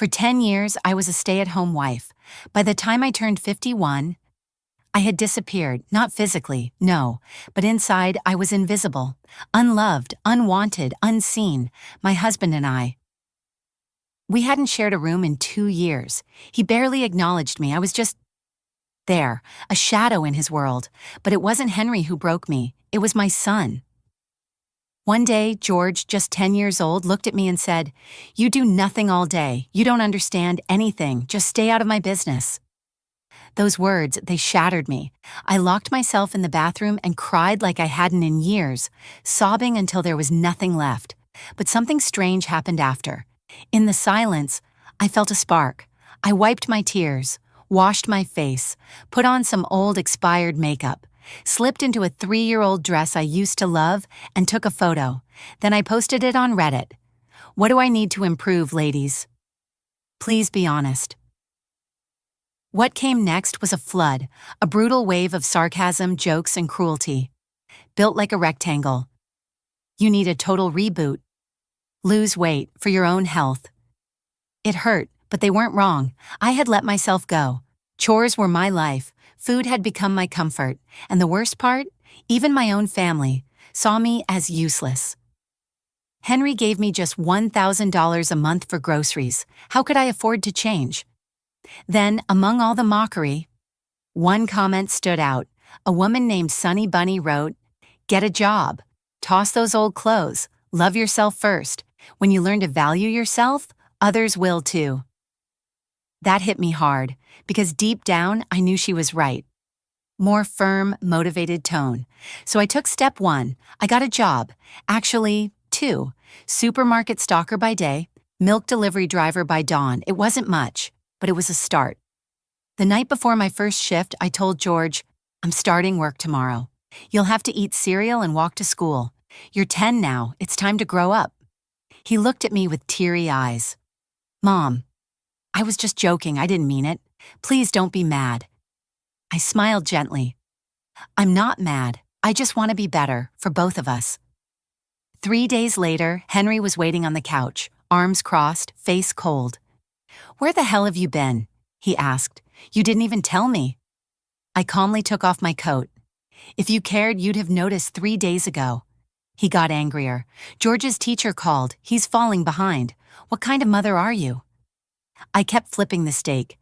For 10 years, I was a stay-at-home wife. By the time I turned 51, I had disappeared, not physically, no, but inside I was invisible, unloved, unwanted, unseen, my husband and I. We hadn't shared a room in 2 years. He barely acknowledged me. I was just there, a shadow in his world. But it wasn't Henry who broke me. It was my son. One day, George, just 10 years old, looked at me and said, "You do nothing all day. You don't understand anything. Just stay out of my business." Those words, they shattered me. I locked myself in the bathroom and cried like I hadn't in years, sobbing until there was nothing left. But something strange happened after. In the silence, I felt a spark. I wiped my tears, washed my face, put on some old expired makeup, slipped into a 3-year-old dress I used to love, and took a photo. Then I posted it on Reddit. What do I need to improve, ladies? Please be honest. What came next was a flood, a brutal wave of sarcasm, jokes, and cruelty. Built like a rectangle. You need a total reboot. Lose weight for your own health. It hurt, but they weren't wrong. I had let myself go. Chores were my life. Food had become my comfort. And the worst part, even my own family saw me as useless. Henry gave me just $1,000 a month for groceries. How could I afford to change? Then, among all the mockery, one comment stood out. A woman named Sunny Bunny wrote, "Get a job. Toss those old clothes. Love yourself first. When you learn to value yourself, others will too." That hit me hard, because deep down, I knew she was right. More firm, motivated tone. So I took step 1. I got a job. Actually, 2. Supermarket stalker by day, milk delivery driver by dawn. It wasn't much, but it was a start. The night before my first shift, I told George, "I'm starting work tomorrow. You'll have to eat cereal and walk to school. You're 10 now. It's time to grow up." He looked at me with teary eyes. "Mom, I was just joking. I didn't mean it. Please don't be mad." I smiled gently. "I'm not mad. I just want to be better for both of us." 3 days later, Henry was waiting on the couch, arms crossed, face cold. "Where the hell have you been?" he asked. "You didn't even tell me." I calmly took off my coat. "If you cared, you'd have noticed 3 days ago." He got angrier. "George's teacher called. He's falling behind. What kind of mother are you?" I kept flipping the steak.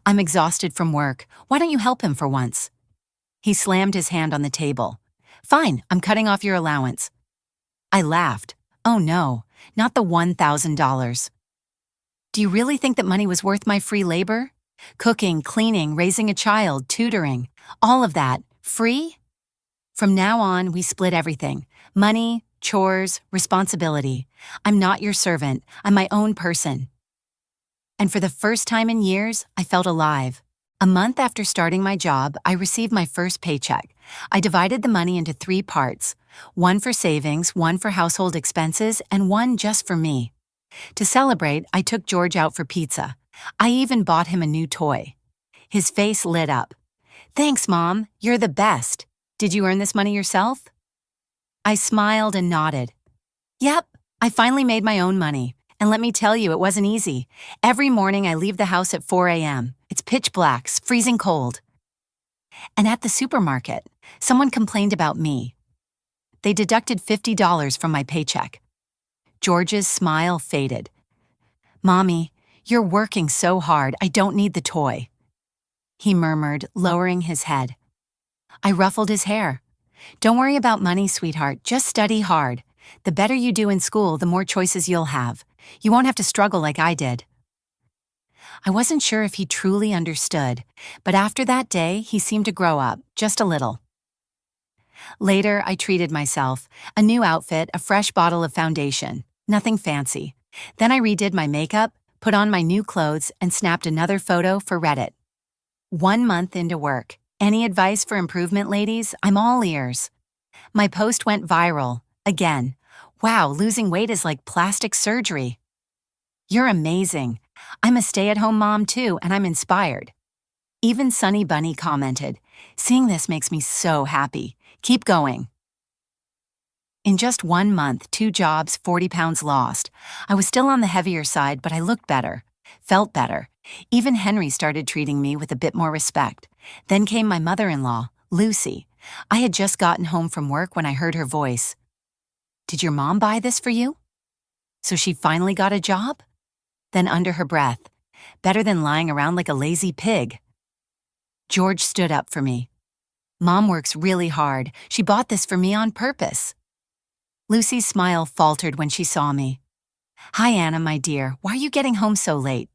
"I'm exhausted from work. Why don't you help him for once?" He slammed his hand on the table. "Fine, I'm cutting off your allowance." I laughed. Oh no, not the $1,000. "Do you really think that money was worth my free labor? Cooking, cleaning, raising a child, tutoring, all of that, free?" From now on, we split everything. Money, chores, responsibility. I'm not your servant. I'm my own person. And for the first time in years, I felt alive. A month after starting my job, I received my first paycheck. I divided the money into 3 parts. One for savings, one for household expenses, and one just for me. To celebrate, I took George out for pizza. I even bought him a new toy. His face lit up. "Thanks, Mom. You're the best. Did you earn this money yourself?" I smiled and nodded. "Yep, I finally made my own money. And let me tell you, it wasn't easy. Every morning I leave the house at 4 a.m. It's pitch black, freezing cold. And at the supermarket, someone complained about me. They deducted $50 from my paycheck. George's smile faded. "Mommy, you're working so hard, I don't need the toy," he murmured, lowering his head. I ruffled his hair. "Don't worry about money, sweetheart. Just study hard. The better you do in school, the more choices you'll have. You won't have to struggle like I did." I wasn't sure if he truly understood, but after that day, he seemed to grow up, just a little. Later, I treated myself. A new outfit, a fresh bottle of foundation. Nothing fancy. Then I redid my makeup, put on my new clothes, and snapped another photo for Reddit. 1 month into work. Any advice for improvement, ladies? I'm all ears. My post went viral. Again. "Wow, losing weight is like plastic surgery." "You're amazing. I'm a stay-at-home mom too, and I'm inspired." Even Sunny Bunny commented, "Seeing this makes me so happy. Keep going." In just 1 month, 2 jobs, 40 pounds lost. I was still on the heavier side, but I looked better. Felt better. Even Henry started treating me with a bit more respect. Then came my mother-in-law, Lucy. I had just gotten home from work when I heard her voice. "Did your mom buy this for you? So she finally got a job?" Then under her breath, "Better than lying around like a lazy pig." George stood up for me. "Mom works really hard. She bought this for me on purpose." Lucy's smile faltered when she saw me. "Hi, Anna, my dear. Why are you getting home so late?"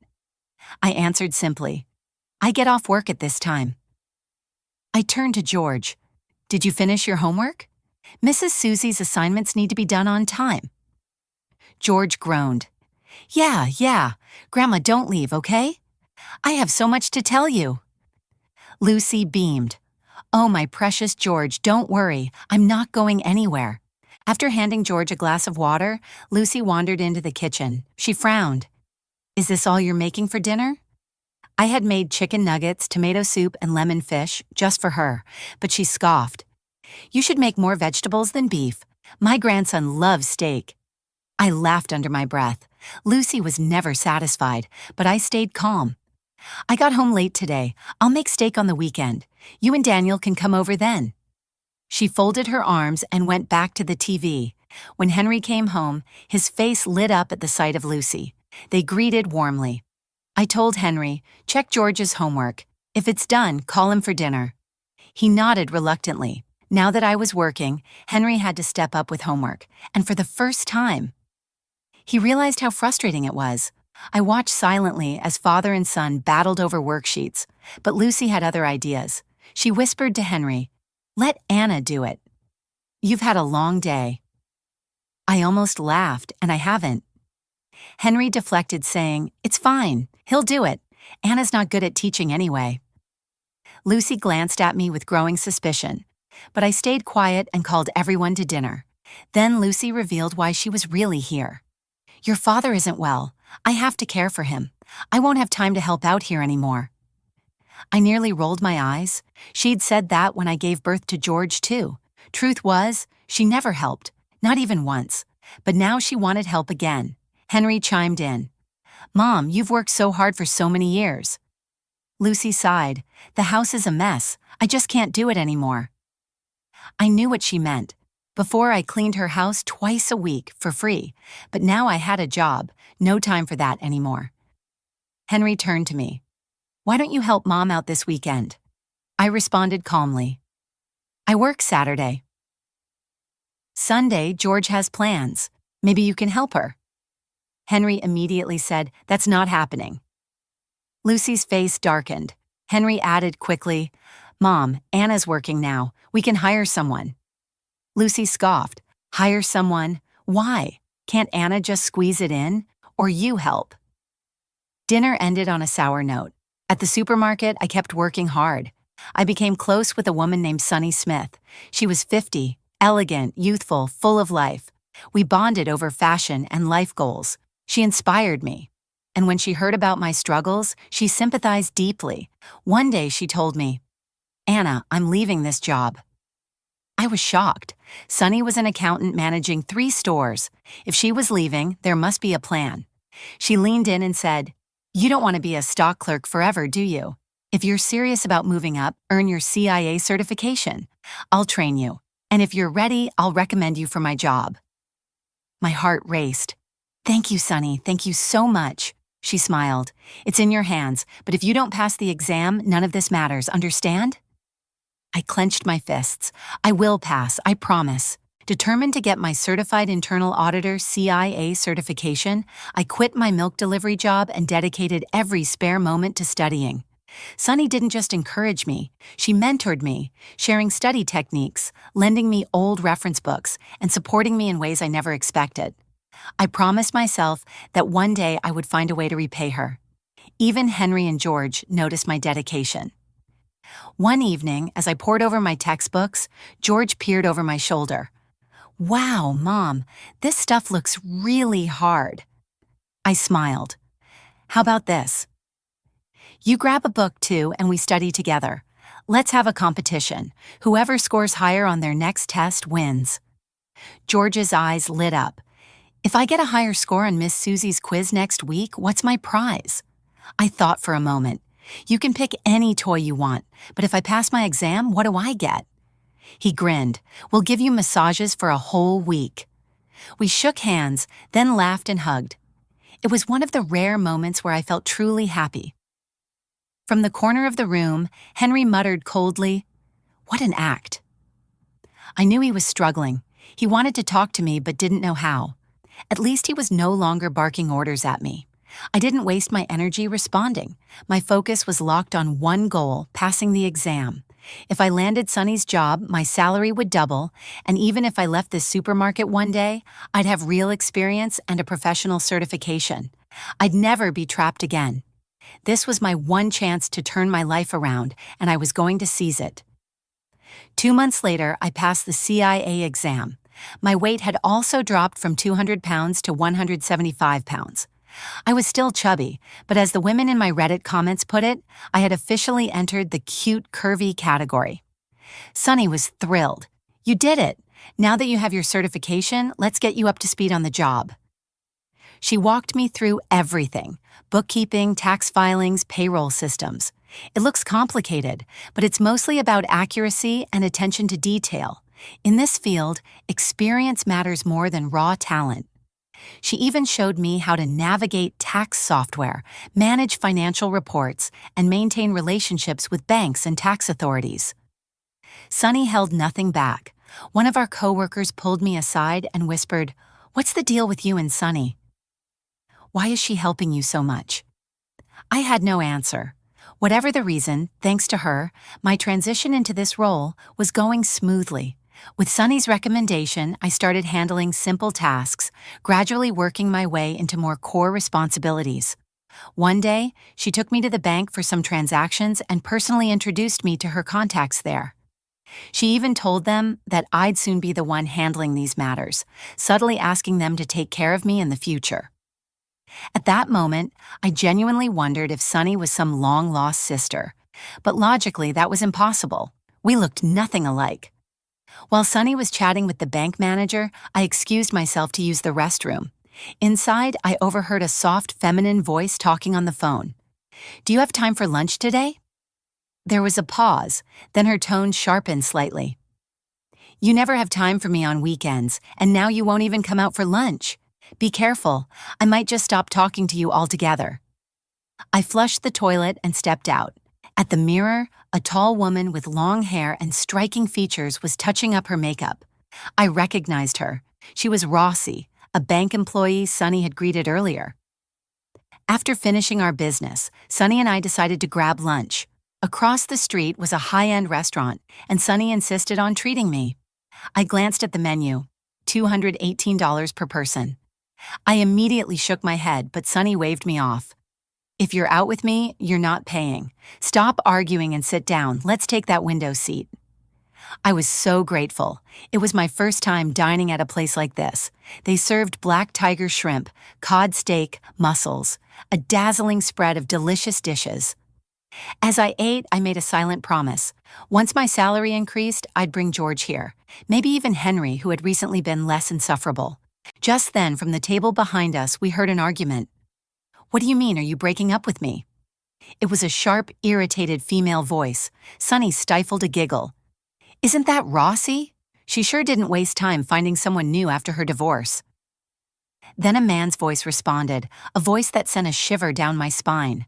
I answered simply, "I get off work at this time." I turned to George. "Did you finish your homework? Mrs. Susie's assignments need to be done on time." George groaned. Yeah. Grandma, don't leave, okay? I have so much to tell you." Lucy beamed. "Oh, my precious George, don't worry. I'm not going anywhere." After handing George a glass of water, Lucy wandered into the kitchen. She frowned. "Is this all you're making for dinner?" I had made chicken nuggets, tomato soup, and lemon fish, just for her, but she scoffed. "You should make more vegetables than beef. My grandson loves steak." I laughed under my breath. Lucy was never satisfied, but I stayed calm. "I got home late today. I'll make steak on the weekend. You and Daniel can come over then." She folded her arms and went back to the TV. When Henry came home, his face lit up at the sight of Lucy. They greeted warmly. I told Henry, "Check George's homework. If it's done, call him for dinner." He nodded reluctantly. Now that I was working, Henry had to step up with homework, and for the first time. He realized how frustrating it was. I watched silently as father and son battled over worksheets, but Lucy had other ideas. She whispered to Henry, "Let Anna do it. You've had a long day." I almost laughed, and I haven't. Henry deflected, saying, "It's fine. He'll do it. Anna's not good at teaching anyway." Lucy glanced at me with growing suspicion, but I stayed quiet and called everyone to dinner. Then Lucy revealed why she was really here. "Your father isn't well. I have to care for him. I won't have time to help out here anymore." I nearly rolled my eyes. She'd said that when I gave birth to George, too. Truth was, she never helped, not even once. But now she wanted help again. Henry chimed in. "Mom, you've worked so hard for so many years." Lucy sighed. "The house is a mess. I just can't do it anymore." I knew what she meant. Before, I cleaned her house twice a week for free, but now I had a job. No time for that anymore. Henry turned to me. "Why don't you help Mom out this weekend?" I responded calmly. "I work Saturday." "Sunday, George has plans. Maybe you can help her." Henry immediately said, "That's not happening." Lucy's face darkened. Henry added quickly, "Mom, Anna's working now. We can hire someone." Lucy scoffed. "Hire someone? Why? Can't Anna just squeeze it in? Or you help?" Dinner ended on a sour note. At the supermarket, I kept working hard. I became close with a woman named Sunny Smith. She was 50, elegant, youthful, full of life. We bonded over fashion and life goals. She inspired me. And when she heard about my struggles, she sympathized deeply. One day she told me, "Anna, I'm leaving this job." I was shocked. Sunny was an accountant managing 3 stores. If she was leaving, there must be a plan. She leaned in and said, "You don't want to be a stock clerk forever, do you? If you're serious about moving up, earn your CIA certification. I'll train you. And if you're ready, I'll recommend you for my job." My heart raced. "Thank you, Sunny. Thank you so much." She smiled. "It's in your hands, but if you don't pass the exam, none of this matters, understand?" I clenched my fists. "I will pass, I promise." Determined to get my Certified Internal Auditor CIA certification, I quit my milk delivery job and dedicated every spare moment to studying. Sunny didn't just encourage me, she mentored me, sharing study techniques, lending me old reference books, and supporting me in ways I never expected. I promised myself that one day I would find a way to repay her. Even Henry and George noticed my dedication. One evening, as I pored over my textbooks, George peered over my shoulder. "Wow, Mom, this stuff looks really hard." I smiled. "How about this? You grab a book too and we study together. Let's have a competition. Whoever scores higher on their next test wins." George's eyes lit up. If I get a higher score on Miss Susie's quiz next week, what's my prize? I thought for a moment. You can pick any toy you want, but if I pass my exam, what do I get? He grinned. We'll give you massages for a whole week. We shook hands, then laughed and hugged. It was one of the rare moments where I felt truly happy. From the corner of the room, Henry muttered coldly, "What an act." I knew he was struggling. He wanted to talk to me but didn't know how. At least he was no longer barking orders at me. I didn't waste my energy responding. My focus was locked on one goal, passing the exam. If I landed Sonny's job, my salary would double, and even if I left this supermarket one day, I'd have real experience and a professional certification. I'd never be trapped again. This was my one chance to turn my life around, and I was going to seize it. 2 months later, I passed the CIA exam. My weight had also dropped from 200 pounds to 175 pounds. I was still chubby, but as the women in my Reddit comments put it, I had officially entered the cute, curvy category. Sunny was thrilled. "You did it. Now that you have your certification, let's get you up to speed on the job." She walked me through everything: bookkeeping, tax filings, payroll systems. It looks complicated, but it's mostly about accuracy and attention to detail. In this field, experience matters more than raw talent. She even showed me how to navigate tax software, manage financial reports, and maintain relationships with banks and tax authorities. Sunny held nothing back. One of our coworkers pulled me aside and whispered, "What's the deal with you and Sunny? Why is she helping you so much?" I had no answer. Whatever the reason, thanks to her, my transition into this role was going smoothly. With Sunny's recommendation, I started handling simple tasks, gradually working my way into more core responsibilities. One day, she took me to the bank for some transactions and personally introduced me to her contacts there. She even told them that I'd soon be the one handling these matters, subtly asking them to take care of me in the future. At that moment, I genuinely wondered if Sunny was some long-lost sister, but logically that was impossible. We looked nothing alike. While Sunny was chatting with the bank manager, I excused myself to use the restroom. Inside, I overheard a soft, feminine voice talking on the phone. "Do you have time for lunch today?" There was a pause, then her tone sharpened slightly. "You never have time for me on weekends, and now you won't even come out for lunch. Be careful, I might just stop talking to you altogether." I flushed the toilet and stepped out. At the mirror, a tall woman with long hair and striking features was touching up her makeup. I recognized her. She was Rossi, a bank employee Sunny had greeted earlier. After finishing our business, Sunny and I decided to grab lunch. Across the street was a high-end restaurant, and Sunny insisted on treating me. I glanced at the menu, $218 per person. I immediately shook my head, but Sunny waved me off. "If you're out with me, you're not paying. Stop arguing and sit down. Let's take that window seat." I was so grateful. It was my first time dining at a place like this. They served black tiger shrimp, cod steak, mussels, a dazzling spread of delicious dishes. As I ate, I made a silent promise. Once my salary increased, I'd bring George here, maybe even Henry, who had recently been less insufferable. Just then, from the table behind us, we heard an argument. "What do you mean, are you breaking up with me?" It was a sharp, irritated female voice. Sunny stifled a giggle. "Isn't that Rossi? She sure didn't waste time finding someone new after her divorce." Then a man's voice responded, a voice that sent a shiver down my spine.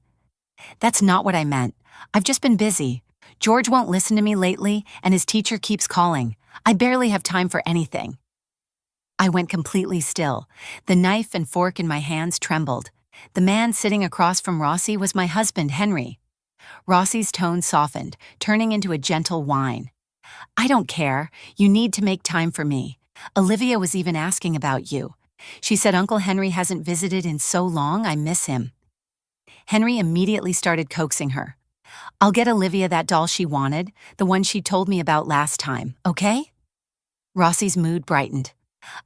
"That's not what I meant. I've just been busy. George won't listen to me lately, and his teacher keeps calling. I barely have time for anything." I went completely still. The knife and fork in my hands trembled. The man sitting across from Rossi was my husband, Henry. Rossi's tone softened, turning into a gentle whine. "I don't care. You need to make time for me. Olivia was even asking about you. She said Uncle Henry hasn't visited in so long, I miss him." Henry immediately started coaxing her. "I'll get Olivia that doll she wanted, the one she told me about last time, okay?" Rossi's mood brightened.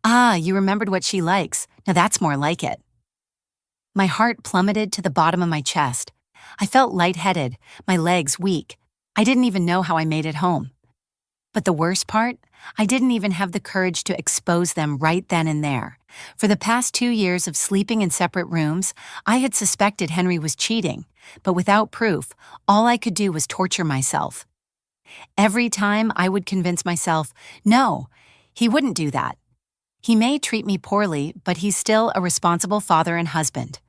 "Ah, you remembered what she likes. Now that's more like it." My heart plummeted to the bottom of my chest. I felt lightheaded, my legs weak. I didn't even know how I made it home. But the worst part? I didn't even have the courage to expose them right then and there. For the past 2 years of sleeping in separate rooms, I had suspected Henry was cheating, but without proof, all I could do was torture myself. Every time I would convince myself, no, he wouldn't do that. He may treat me poorly, but he's still a responsible father and husband.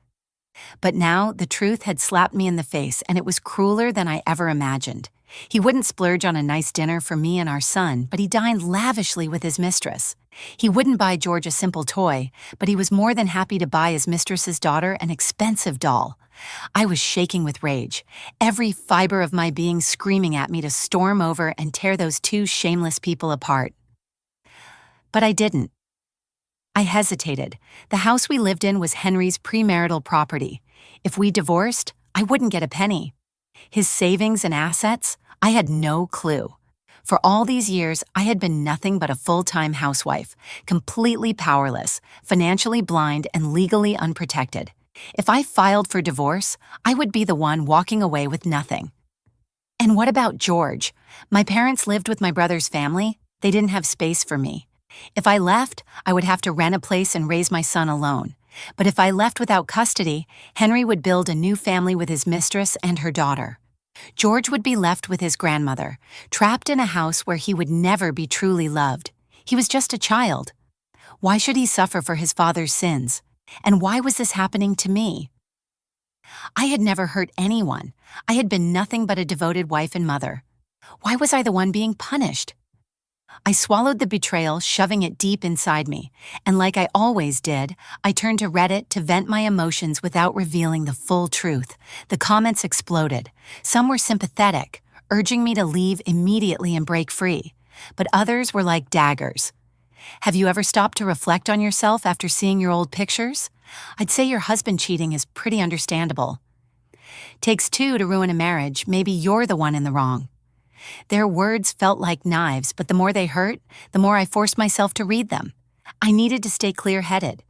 But now the truth had slapped me in the face, and it was crueler than I ever imagined. He wouldn't splurge on a nice dinner for me and our son, but he dined lavishly with his mistress. He wouldn't buy George a simple toy, but he was more than happy to buy his mistress's daughter an expensive doll. I was shaking with rage, every fiber of my being screaming at me to storm over and tear those two shameless people apart. But I didn't. I hesitated. The house we lived in was Henry's premarital property. If we divorced, I wouldn't get a penny. His savings and assets, I had no clue. For all these years, I had been nothing but a full-time housewife, completely powerless, financially blind, and legally unprotected. If I filed for divorce, I would be the one walking away with nothing. And what about George? My parents lived with my brother's family. They didn't have space for me. If I left, I would have to rent a place and raise my son alone. But if I left without custody, Henry would build a new family with his mistress and her daughter. George would be left with his grandmother, trapped in a house where he would never be truly loved. He was just a child. Why should he suffer for his father's sins? And why was this happening to me? I had never hurt anyone. I had been nothing but a devoted wife and mother. Why was I the one being punished? I swallowed the betrayal, shoving it deep inside me, and like I always did, I turned to Reddit to vent my emotions without revealing the full truth. The comments exploded. Some were sympathetic, urging me to leave immediately and break free, but others were like daggers. Have you ever stopped to reflect on yourself after seeing your old pictures? I'd say your husband cheating is pretty understandable. Takes two to ruin a marriage, maybe you're the one in the wrong. Their words felt like knives, but the more they hurt, the more I forced myself to read them. I needed to stay clear-headed.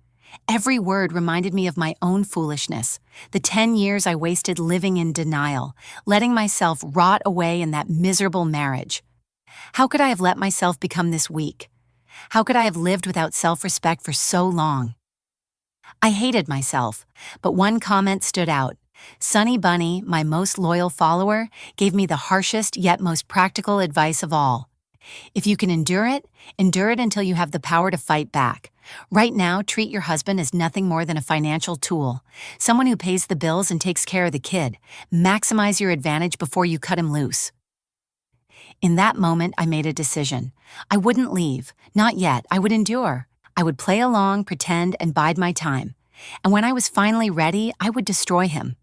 Every word reminded me of my own foolishness, the 10 years I wasted living in denial, letting myself rot away in that miserable marriage. How could I have let myself become this weak? How could I have lived without self-respect for so long? I hated myself, but one comment stood out. Sunny Bunny, my most loyal follower, gave me the harshest yet most practical advice of all. If you can endure it until you have the power to fight back. Right now, treat your husband as nothing more than a financial tool, someone who pays the bills and takes care of the kid. Maximize your advantage before you cut him loose. In that moment, I made a decision. I wouldn't leave. Not yet. I would endure. I would play along, pretend, and bide my time. And when I was finally ready, I would destroy him.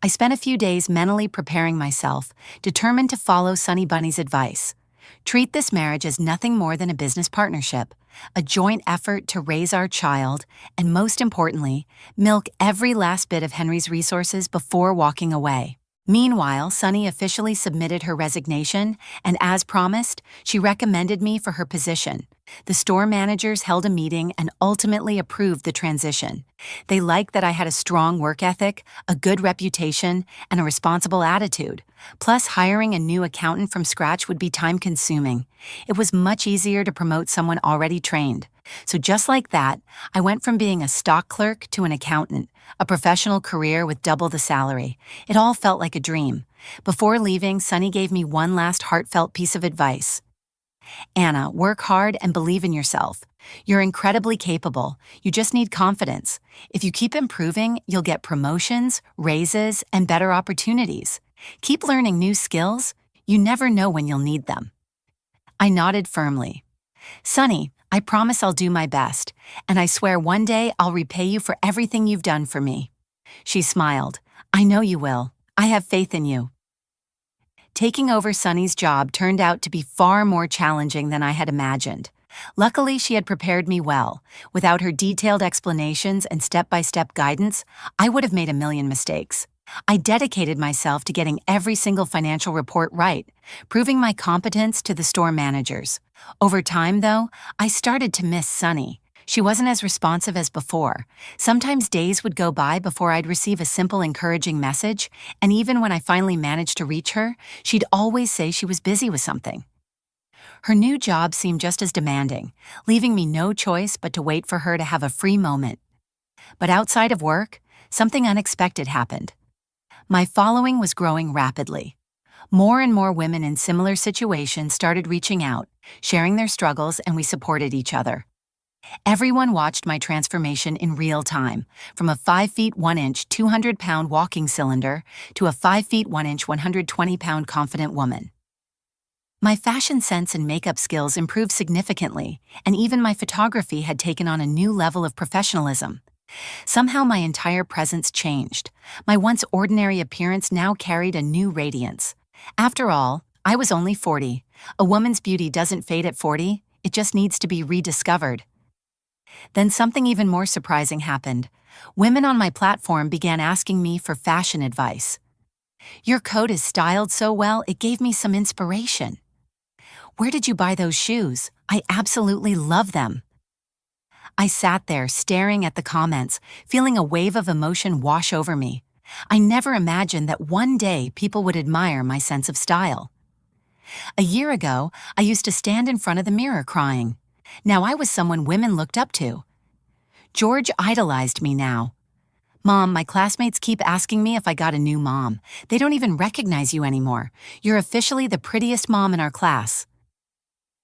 I spent a few days mentally preparing myself, determined to follow Sunny Bunny's advice. Treat this marriage as nothing more than a business partnership, a joint effort to raise our child, and most importantly, milk every last bit of Henry's resources before walking away. Meanwhile, Sunny officially submitted her resignation, and as promised, she recommended me for her position. The store managers held a meeting and ultimately approved the transition. They liked that I had a strong work ethic, a good reputation, and a responsible attitude. Plus, hiring a new accountant from scratch would be time-consuming. It was much easier to promote someone already trained. So just like that, I went from being a stock clerk to an accountant, a professional career with double the salary. It all felt like a dream. Before leaving, Sunny gave me one last heartfelt piece of advice. Anna, work hard and believe in yourself. You're incredibly capable. You just need confidence. If you keep improving, you'll get promotions, raises, and better opportunities. Keep learning new skills. You never know when you'll need them. I nodded firmly. Sunny, I promise I'll do my best, and I swear one day I'll repay you for everything you've done for me. She smiled. I know you will. I have faith in you. Taking over Sunny's job turned out to be far more challenging than I had imagined. Luckily, she had prepared me well. Without her detailed explanations and step-by-step guidance, I would have made a million mistakes. I dedicated myself to getting every single financial report right, proving my competence to the store managers. Over time, though, I started to miss Sunny. She wasn't as responsive as before. Sometimes days would go by before I'd receive a simple encouraging message, and even when I finally managed to reach her, she'd always say she was busy with something. Her new job seemed just as demanding, leaving me no choice but to wait for her to have a free moment. But outside of work, something unexpected happened. My following was growing rapidly. More and more women in similar situations started reaching out, sharing their struggles, and we supported each other. Everyone watched my transformation in real time, from a 5 feet 1 inch, 200-pound walking cylinder to a 5 feet 1 inch, 120-pound confident woman. My fashion sense and makeup skills improved significantly, and even my photography had taken on a new level of professionalism. Somehow my entire presence changed. My once ordinary appearance now carried a new radiance. After all, I was only 40. A woman's beauty doesn't fade at 40, it just needs to be rediscovered. Then something even more surprising happened. Women on my platform began asking me for fashion advice. "Your coat is styled so well, it gave me some inspiration." "Where did you buy those shoes? I absolutely love them." I sat there staring at the comments, feeling a wave of emotion wash over me. I never imagined that one day people would admire my sense of style. A year ago, I used to stand in front of the mirror crying. Now I was someone women looked up to. George idolized me now. "Mom, my classmates keep asking me if I got a new mom. They don't even recognize you anymore. You're officially the prettiest mom in our class."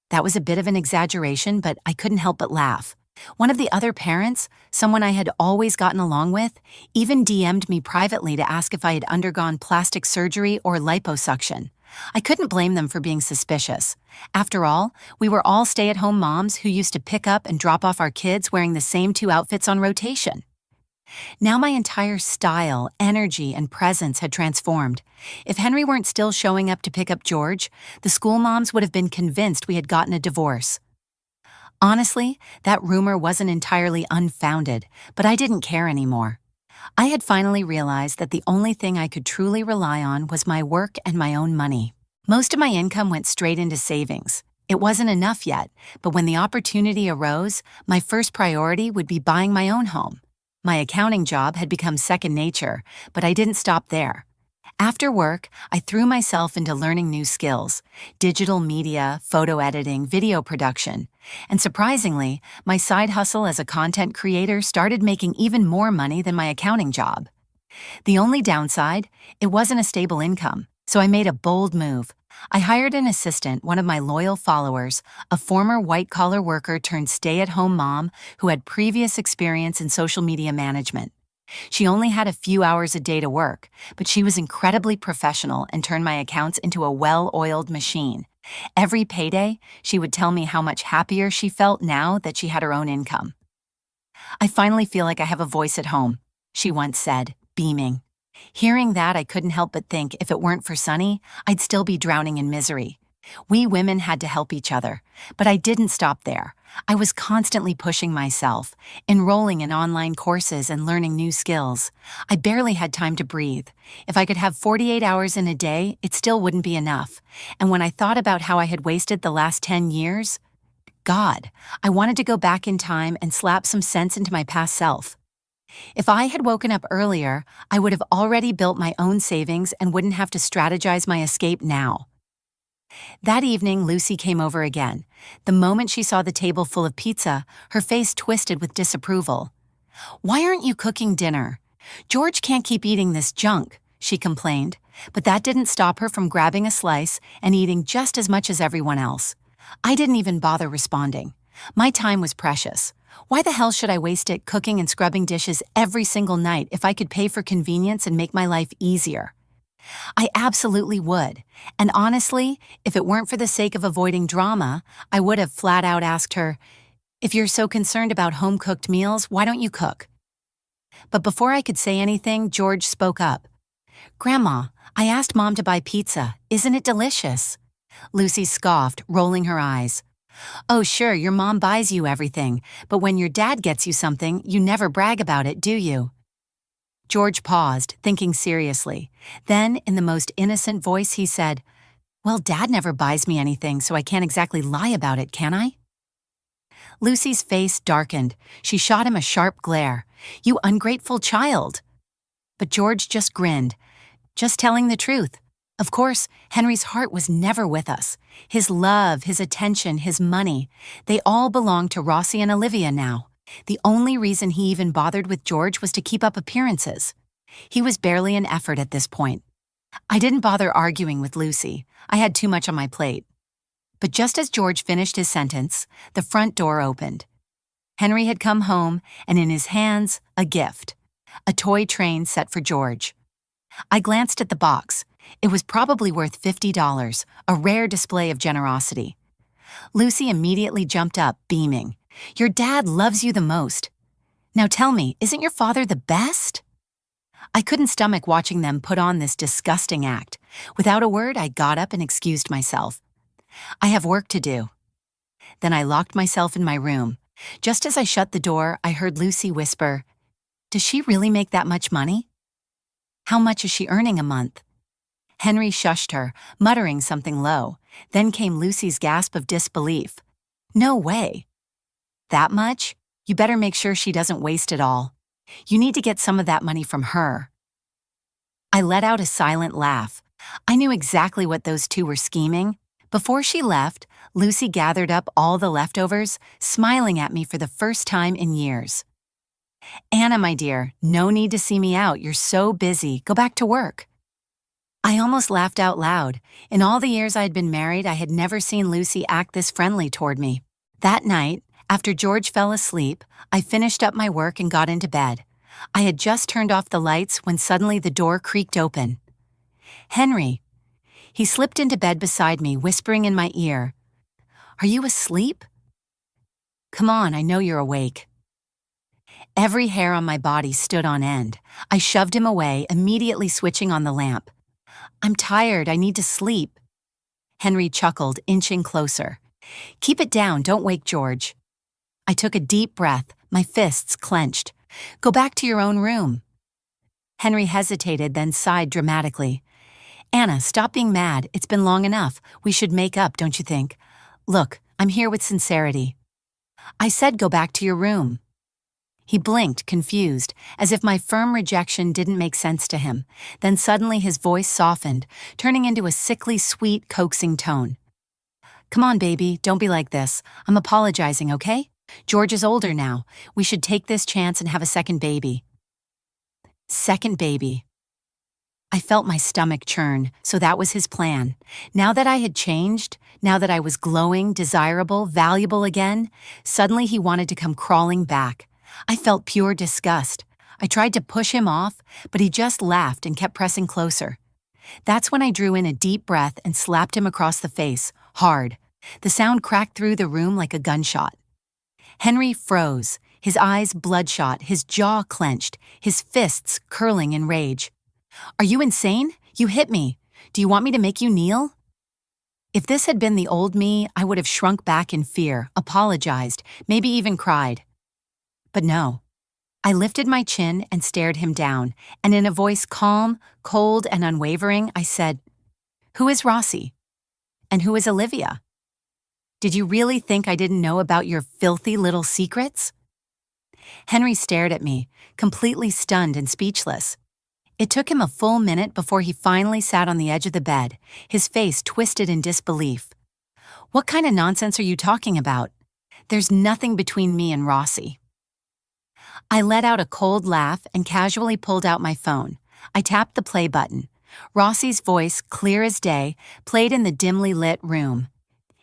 That was a bit of an exaggeration, but I couldn't help but laugh. One of the other parents, someone I had always gotten along with, even DM'd me privately to ask if I had undergone plastic surgery or liposuction. I couldn't blame them for being suspicious. After all, we were all stay-at-home moms who used to pick up and drop off our kids wearing the same 2 outfits on rotation. Now my entire style, energy, and presence had transformed. If Henry weren't still showing up to pick up George, the school moms would have been convinced we had gotten a divorce. Honestly, that rumor wasn't entirely unfounded, but I didn't care anymore. I had finally realized that the only thing I could truly rely on was my work and my own money. Most of my income went straight into savings. It wasn't enough yet, but when the opportunity arose, my first priority would be buying my own home. My accounting job had become second nature, but I didn't stop there. After work, I threw myself into learning new skills: digital media, photo editing, video production. And surprisingly, my side hustle as a content creator started making even more money than my accounting job. The only downside, it wasn't a stable income, so I made a bold move. I hired an assistant, one of my loyal followers, a former white-collar worker turned stay-at-home mom who had previous experience in social media management. She only had a few hours a day to work, but she was incredibly professional and turned my accounts into a well-oiled machine. Every payday, she would tell me how much happier she felt now that she had her own income. "I finally feel like I have a voice at home," she once said, beaming. Hearing that, I couldn't help but think if it weren't for Sunny, I'd still be drowning in misery. We women had to help each other, but I didn't stop there. I was constantly pushing myself, enrolling in online courses and learning new skills. I barely had time to breathe. If I could have 48 hours in a day, it still wouldn't be enough. And when I thought about how I had wasted the last 10 years, God, I wanted to go back in time and slap some sense into my past self. If I had woken up earlier, I would have already built my own savings and wouldn't have to strategize my escape now. That evening, Lucy came over again. The moment she saw the table full of pizza, her face twisted with disapproval. "Why aren't you cooking dinner? George can't keep eating this junk," she complained, but that didn't stop her from grabbing a slice and eating just as much as everyone else. I didn't even bother responding. My time was precious. Why the hell should I waste it cooking and scrubbing dishes every single night if I could pay for convenience and make my life easier? I absolutely would. And honestly, if it weren't for the sake of avoiding drama, I would have flat out asked her, "If you're so concerned about home-cooked meals, why don't you cook?" But before I could say anything, George spoke up. "Grandma, I asked Mom to buy pizza. Isn't it delicious?" Lucy scoffed, rolling her eyes. "Oh, sure, your mom buys you everything, but when your dad gets you something, you never brag about it, do you?" George paused, thinking seriously. Then, in the most innocent voice, he said, "Well, Dad never buys me anything, so I can't exactly lie about it, can I?" Lucy's face darkened. She shot him a sharp glare. "You ungrateful child!" But George just grinned. "Just telling the truth. Of course, Henry's heart was never with us. His love, his attention, his money, they all belonged to Rossi and Olivia now. The only reason he even bothered with George was to keep up appearances. He was barely an effort at this point. I didn't bother arguing with Lucy. I had too much on my plate. But just as George finished his sentence, the front door opened. Henry had come home, and in his hands, a gift. A toy train set for George. I glanced at the box. It was probably worth $50, a rare display of generosity. Lucy immediately jumped up, beaming. "Your dad loves you the most. Now tell me, isn't your father the best?" I couldn't stomach watching them put on this disgusting act. Without a word, I got up and excused myself. "I have work to do." Then I locked myself in my room. Just as I shut the door, I heard Lucy whisper, "Does she really make that much money? How much is she earning a month?" Henry shushed her, muttering something low. Then came Lucy's gasp of disbelief. "No way. That much? You better make sure she doesn't waste it all. You need to get some of that money from her." I let out a silent laugh. I knew exactly what those two were scheming. Before she left, Lucy gathered up all the leftovers, smiling at me for the first time in years. "Anna, my dear, no need to see me out. You're so busy. Go back to work." I almost laughed out loud. In all the years I had been married, I had never seen Lucy act this friendly toward me. That night, after George fell asleep, I finished up my work and got into bed. I had just turned off the lights when suddenly the door creaked open. Henry. He slipped into bed beside me, whispering in my ear, "Are you asleep? Come on, I know you're awake." Every hair on my body stood on end. I shoved him away, immediately switching on the lamp. "I'm tired, I need to sleep." Henry chuckled, inching closer. "Keep it down, don't wake George." I took a deep breath, my fists clenched. "Go back to your own room." Henry hesitated, then sighed dramatically. "Anna, stop being mad. It's been long enough. We should make up, don't you think? Look, I'm here with sincerity." I said go back to your room. He blinked, confused, as if my firm rejection didn't make sense to him. Then suddenly his voice softened, turning into a sickly sweet, coaxing tone. "Come on, baby, don't be like this. I'm apologizing, okay? George is older now. We should take this chance and have a second baby." Second baby. I felt my stomach churn, so that was his plan. Now that I had changed, now that I was glowing, desirable, valuable again, suddenly he wanted to come crawling back. I felt pure disgust. I tried to push him off, but he just laughed and kept pressing closer. That's when I drew in a deep breath and slapped him across the face, hard. The sound cracked through the room like a gunshot. Henry froze, his eyes bloodshot, his jaw clenched, his fists curling in rage. "Are you insane? You hit me. Do you want me to make you kneel?" If this had been the old me, I would have shrunk back in fear, apologized, maybe even cried. But no. I lifted my chin and stared him down, and in a voice calm, cold, and unwavering, I said, "Who is Rossi? And who is Olivia? Did you really think I didn't know about your filthy little secrets?" Henry stared at me, completely stunned and speechless. It took him a full minute before he finally sat on the edge of the bed, his face twisted in disbelief. "What kind of nonsense are you talking about? There's nothing between me and Rossi." I let out a cold laugh and casually pulled out my phone. I tapped the play button. Rossi's voice, clear as day, played in the dimly lit room.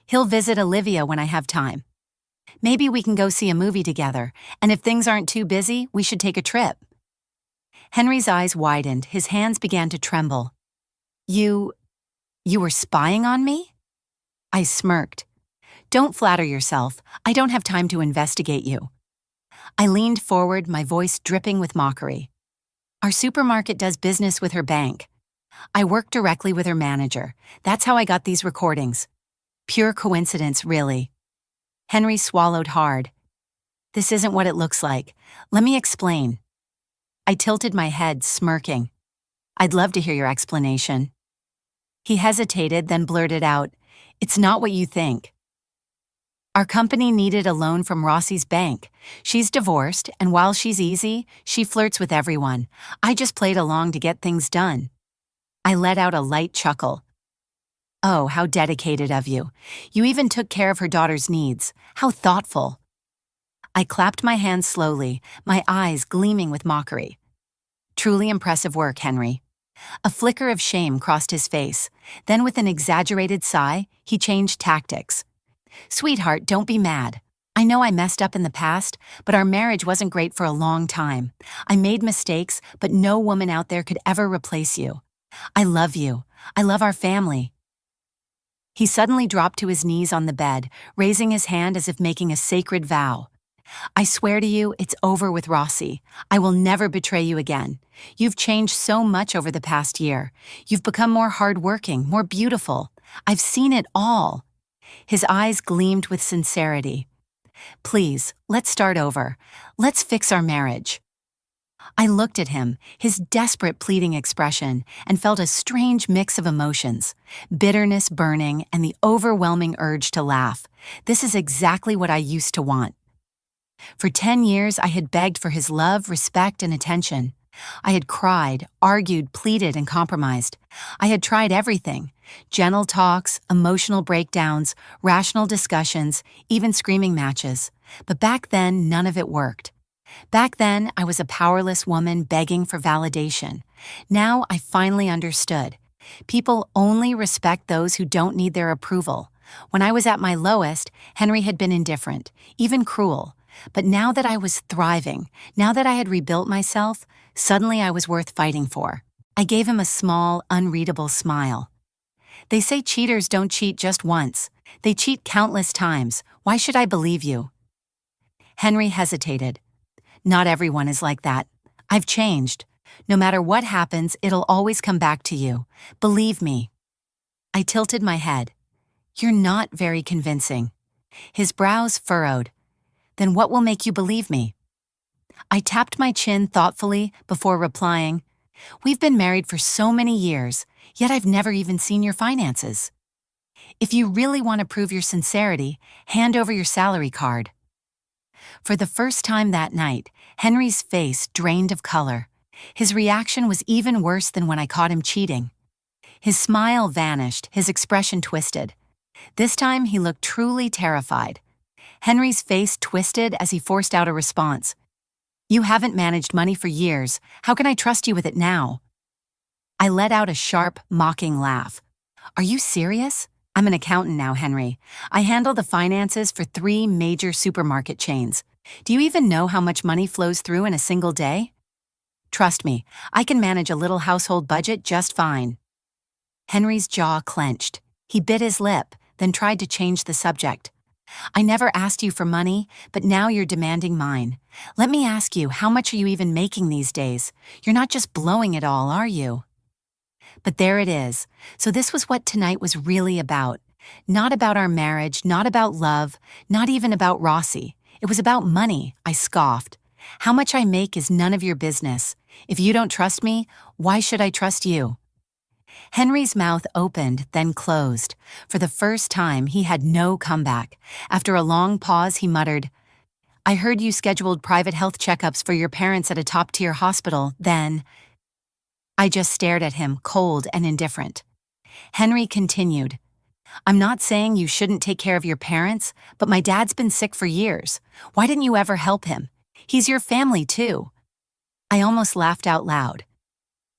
"He'll visit Olivia when I have time. Maybe we can go see a movie together, and if things aren't too busy, we should take a trip." Henry's eyes widened, his hands began to tremble. You were spying on me?" I smirked. "Don't flatter yourself. I don't have time to investigate you." I leaned forward, my voice dripping with mockery. "Our supermarket does business with her bank. I work directly with her manager. That's how I got these recordings. Pure coincidence, really." Henry swallowed hard. "This isn't what it looks like. Let me explain." I tilted my head, smirking. "I'd love to hear your explanation." He hesitated, then blurted out, "It's not what you think. Our company needed a loan from Rossi's bank. She's divorced, and while she's easy, she flirts with everyone. I just played along to get things done." I let out a light chuckle. Oh, how dedicated of you. You even took care of her daughter's needs. How thoughtful. I clapped my hands slowly, my eyes gleaming with mockery. Truly impressive work, Henry. A flicker of shame crossed his face. Then with an exaggerated sigh, he changed tactics. Sweetheart, don't be mad. I know I messed up in the past, but our marriage wasn't great for a long time. I made mistakes, but no woman out there could ever replace you. I love you. I love our family. He suddenly dropped to his knees on the bed, raising his hand as if making a sacred vow. I swear to you, it's over with Rossi. I will never betray you again. You've changed so much over the past year. You've become more hardworking, more beautiful. I've seen it all. His eyes gleamed with sincerity. Please, let's start over. Let's fix our marriage. I looked at him, his desperate pleading expression, and felt a strange mix of emotions, bitterness burning and the overwhelming urge to laugh. This is exactly what I used to want. For 10 years, I had begged for his love, respect, and attention. I had cried, argued, pleaded, and compromised. I had tried everything: gentle talks, emotional breakdowns, rational discussions, even screaming matches. But back then, none of it worked. Back then, I was a powerless woman begging for validation. Now, I finally understood. People only respect those who don't need their approval. When I was at my lowest, Henry had been indifferent, even cruel. But now that I was thriving, now that I had rebuilt myself, suddenly I was worth fighting for. I gave him a small, unreadable smile. They say cheaters don't cheat just once. They cheat countless times. Why should I believe you? Henry hesitated. Not everyone is like that. I've changed. No matter what happens, it'll always come back to you. Believe me. I tilted my head. You're not very convincing. His brows furrowed. Then what will make you believe me? I tapped my chin thoughtfully before replying, We've been married for so many years, yet I've never even seen your finances. If you really want to prove your sincerity, hand over your salary card. For the first time that night, Henry's face drained of color. His reaction was even worse than when I caught him cheating. His smile vanished, his expression twisted. This time he looked truly terrified. Henry's face twisted as he forced out a response. You haven't managed money for years. How can I trust you with it now? I let out a sharp, mocking laugh. Are you serious? I'm an accountant now, Henry. I handle the finances for 3 major supermarket chains. Do you even know how much money flows through in a single day? Trust me, I can manage a little household budget just fine. Henry's jaw clenched. He bit his lip, then tried to change the subject. I never asked you for money, but now you're demanding mine. Let me ask you, how much are you even making these days? You're not just blowing it all, are you? But there it is. So this was what tonight was really about. Not about our marriage, not about love, not even about Rossi. It was about money, I scoffed. How much I make is none of your business. If you don't trust me, why should I trust you? Henry's mouth opened, then closed. For the first time, he had no comeback. After a long pause, he muttered, I heard you scheduled private health checkups for your parents at a top-tier hospital, then... I just stared at him, cold and indifferent. Henry continued, I'm not saying you shouldn't take care of your parents, but my dad's been sick for years. Why didn't you ever help him? He's your family, too. I almost laughed out loud.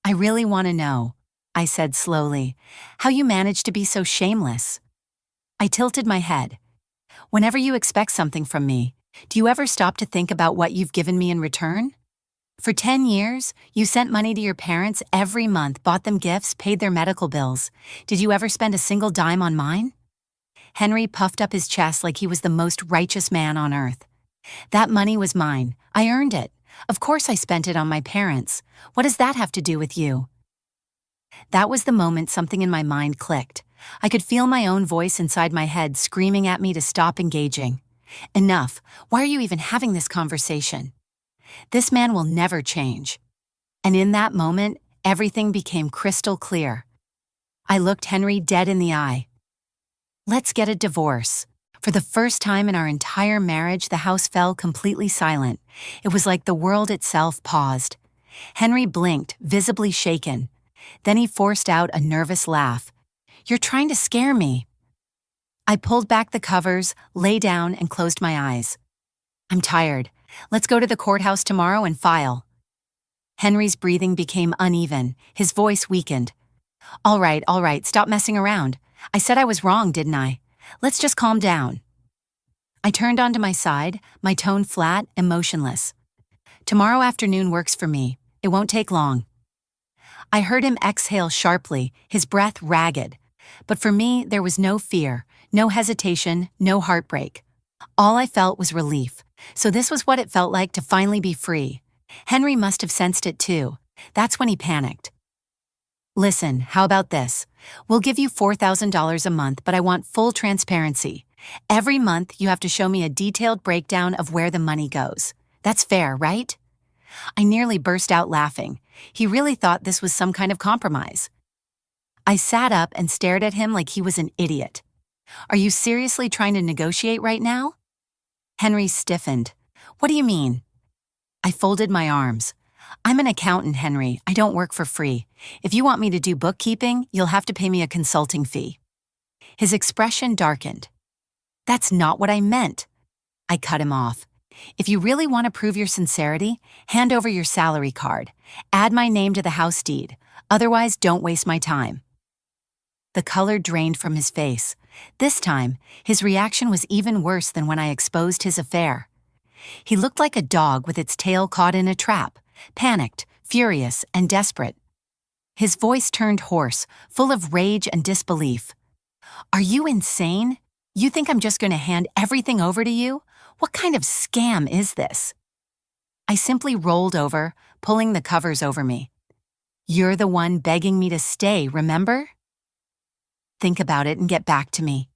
I really want to know, I said slowly, how you managed to be so shameless. I tilted my head. Whenever you expect something from me, do you ever stop to think about what you've given me in return? For 10 years, you sent money to your parents every month, bought them gifts, paid their medical bills. Did you ever spend a single dime on mine? Henry puffed up his chest like he was the most righteous man on earth. That money was mine. I earned it. Of course I spent it on my parents. What does that have to do with you? That was the moment something in my mind clicked. I could feel my own voice inside my head screaming at me to stop engaging. Enough. Why are you even having this conversation? This man will never change. And in that moment, everything became crystal clear. I looked Henry dead in the eye. Let's get a divorce. For the first time in our entire marriage, the house fell completely silent. It was like the world itself paused. Henry blinked, visibly shaken. Then he forced out a nervous laugh. "You're trying to scare me." I pulled back the covers, lay down, and closed my eyes. "I'm tired. Let's go to the courthouse tomorrow and file." Henry's breathing became uneven. His voice weakened. All right, stop messing around. I said I was wrong, didn't I? Let's just calm down." I turned onto my side, my tone flat and motionless. "Tomorrow afternoon works for me. It won't take long." I heard him exhale sharply, his breath ragged. But for me, there was no fear, no hesitation, no heartbreak. All I felt was relief. So this was what it felt like to finally be free. Henry must have sensed it too. That's when he panicked. "Listen, how about this? We'll give you $4,000 a month, but I want full transparency. Every month you have to show me a detailed breakdown of where the money goes. That's fair, right?" I nearly burst out laughing. He really thought this was some kind of compromise. I sat up and stared at him like he was an idiot. "Are you seriously trying to negotiate right now?" Henry stiffened. "What do you mean?" I folded my arms. "I'm an accountant, Henry. I don't work for free. If you want me to do bookkeeping, you'll have to pay me a consulting fee." His expression darkened. "That's not what I meant." I cut him off. "If you really want to prove your sincerity, hand over your salary card. Add my name to the house deed. Otherwise, don't waste my time." The color drained from his face. This time, his reaction was even worse than when I exposed his affair. He looked like a dog with its tail caught in a trap, panicked, furious, and desperate. His voice turned hoarse, full of rage and disbelief. "Are you insane? You think I'm just going to hand everything over to you? What kind of scam is this?" I simply rolled over, pulling the covers over me. "You're the one begging me to stay, remember? Think about it and get back to me."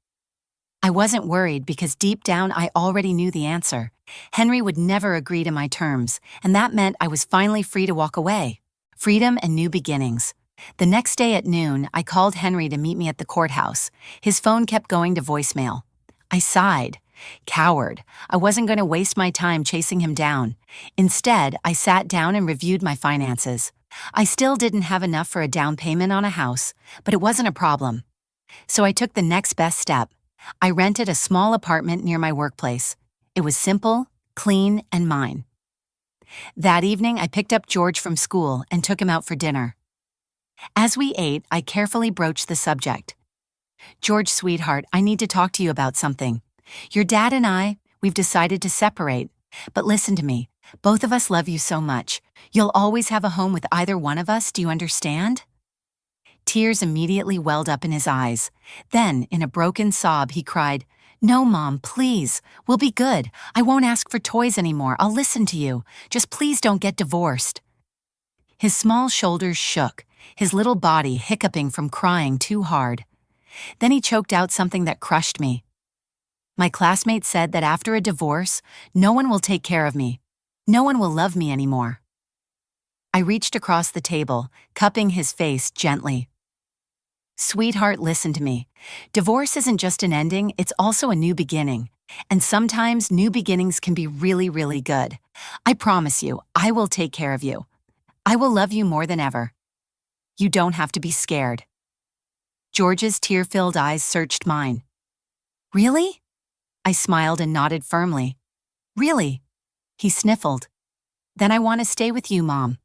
I wasn't worried because deep down I already knew the answer. Henry would never agree to my terms, and that meant I was finally free to walk away. Freedom and new beginnings. The next day at noon, I called Henry to meet me at the courthouse. His phone kept going to voicemail. I sighed. Coward. I wasn't going to waste my time chasing him down. Instead, I sat down and reviewed my finances. I still didn't have enough for a down payment on a house, but it wasn't a problem. So I took the next best step. I rented a small apartment near my workplace. It was simple, clean, and mine. That evening, I picked up George from school and took him out for dinner. As we ate, I carefully broached the subject. "George, sweetheart, I need to talk to you about something. Your dad and we've decided to separate. But listen to me, both of us love you so much. You'll always have a home with either one of us, do you understand?" Tears immediately welled up in his eyes. Then, in a broken sob, he cried, "No, Mom, please. We'll be good. I won't ask for toys anymore. I'll listen to you. Just please don't get divorced." His small shoulders shook, his little body hiccuping from crying too hard. Then he choked out something that crushed me. "My classmate said that after a divorce, no one will take care of me. No one will love me anymore." I reached across the table, cupping his face gently. "Sweetheart, listen to me. Divorce isn't just an ending, it's also a new beginning. And sometimes new beginnings can be really, really good. I promise you, I will take care of you. I will love you more than ever. You don't have to be scared." George's tear-filled eyes searched mine. "Really?" I smiled and nodded firmly. "Really?" He sniffled. "Then I want to stay with you, Mom."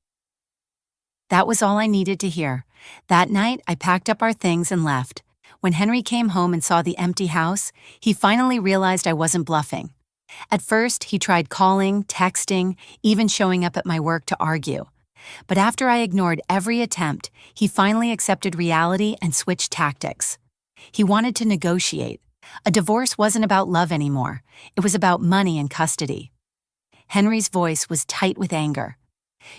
That was all I needed to hear. That night, I packed up our things and left. When Henry came home and saw the empty house, he finally realized I wasn't bluffing. At first, he tried calling, texting, even showing up at my work to argue. But after I ignored every attempt, he finally accepted reality and switched tactics. He wanted to negotiate. A divorce wasn't about love anymore. It was about money and custody. Henry's voice was tight with anger.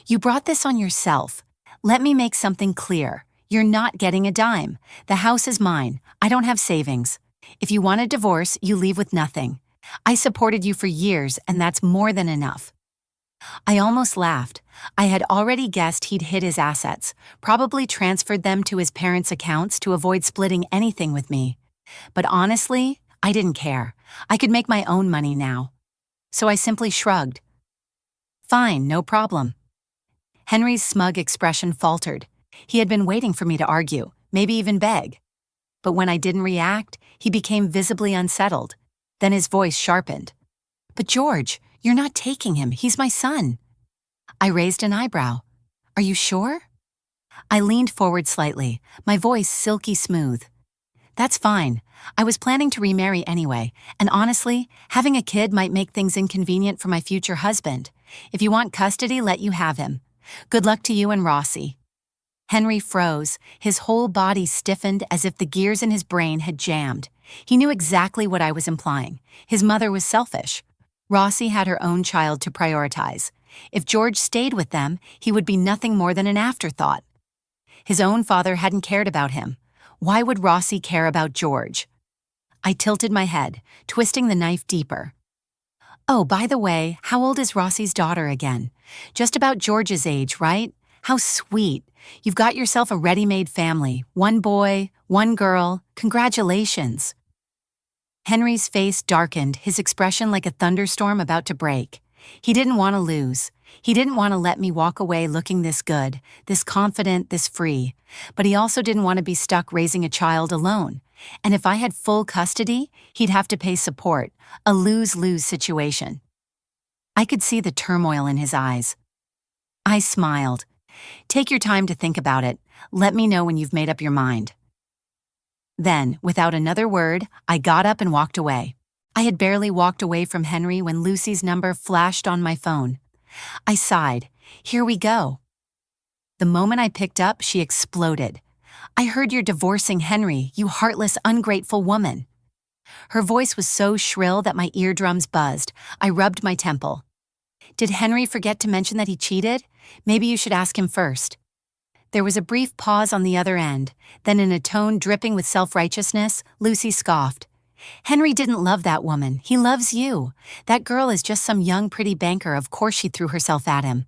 "You brought this on yourself. Let me make something clear. You're not getting a dime. The house is mine. I don't have savings. If you want a divorce, you leave with nothing. I supported you for years, and that's more than enough." I almost laughed. I had already guessed he'd hid his assets, probably transferred them to his parents' accounts to avoid splitting anything with me. But honestly, I didn't care. I could make my own money now. So I simply shrugged. "Fine, no problem." Henry's smug expression faltered. He had been waiting for me to argue, maybe even beg. But when I didn't react, he became visibly unsettled. Then his voice sharpened. "But George, you're not taking him. He's my son." I raised an eyebrow. "Are you sure?" I leaned forward slightly, my voice silky smooth. "That's fine. I was planning to remarry anyway, and honestly, having a kid might make things inconvenient for my future husband. If you want custody, let you have him. Good luck to you and Rossi." Henry froze, his whole body stiffened as if the gears in his brain had jammed. He knew exactly what I was implying. His mother was selfish. Rossi had her own child to prioritize. If George stayed with them, he would be nothing more than an afterthought. His own father hadn't cared about him. Why would Rossi care about George? I tilted my head, twisting the knife deeper. "Oh, by the way, how old is Rossi's daughter again? Just about George's age, right? How sweet. You've got yourself a ready-made family. 1 boy, 1 girl. Congratulations." Henry's face darkened, his expression like a thunderstorm about to break. He didn't want to lose. He didn't want to let me walk away looking this good, this confident, this free. But he also didn't want to be stuck raising a child alone. And if I had full custody, he'd have to pay support, a lose-lose situation. I could see the turmoil in his eyes. I smiled. "Take your time to think about it. Let me know when you've made up your mind." Then, without another word, I got up and walked away. I had barely walked away from Henry when Lucy's number flashed on my phone. I sighed. Here we go. The moment I picked up, she exploded. "I heard you're divorcing Henry, you heartless, ungrateful woman." Her voice was so shrill that my eardrums buzzed. I rubbed my temple. "Did Henry forget to mention that he cheated? Maybe you should ask him first." There was a brief pause on the other end. Then in a tone dripping with self-righteousness, Lucy scoffed. "Henry didn't love that woman. He loves you. That girl is just some young pretty banker. Of course she threw herself at him.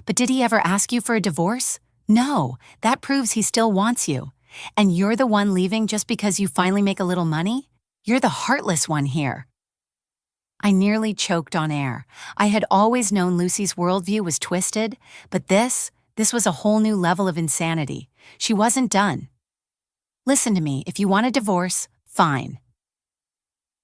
But did he ever ask you for a divorce? No. That proves he still wants you. And you're the one leaving just because you finally make a little money? You're the heartless one here." I nearly choked on air. I had always known Lucy's worldview was twisted, but this was a whole new level of insanity. She wasn't done. "Listen to me, if you want a divorce, fine.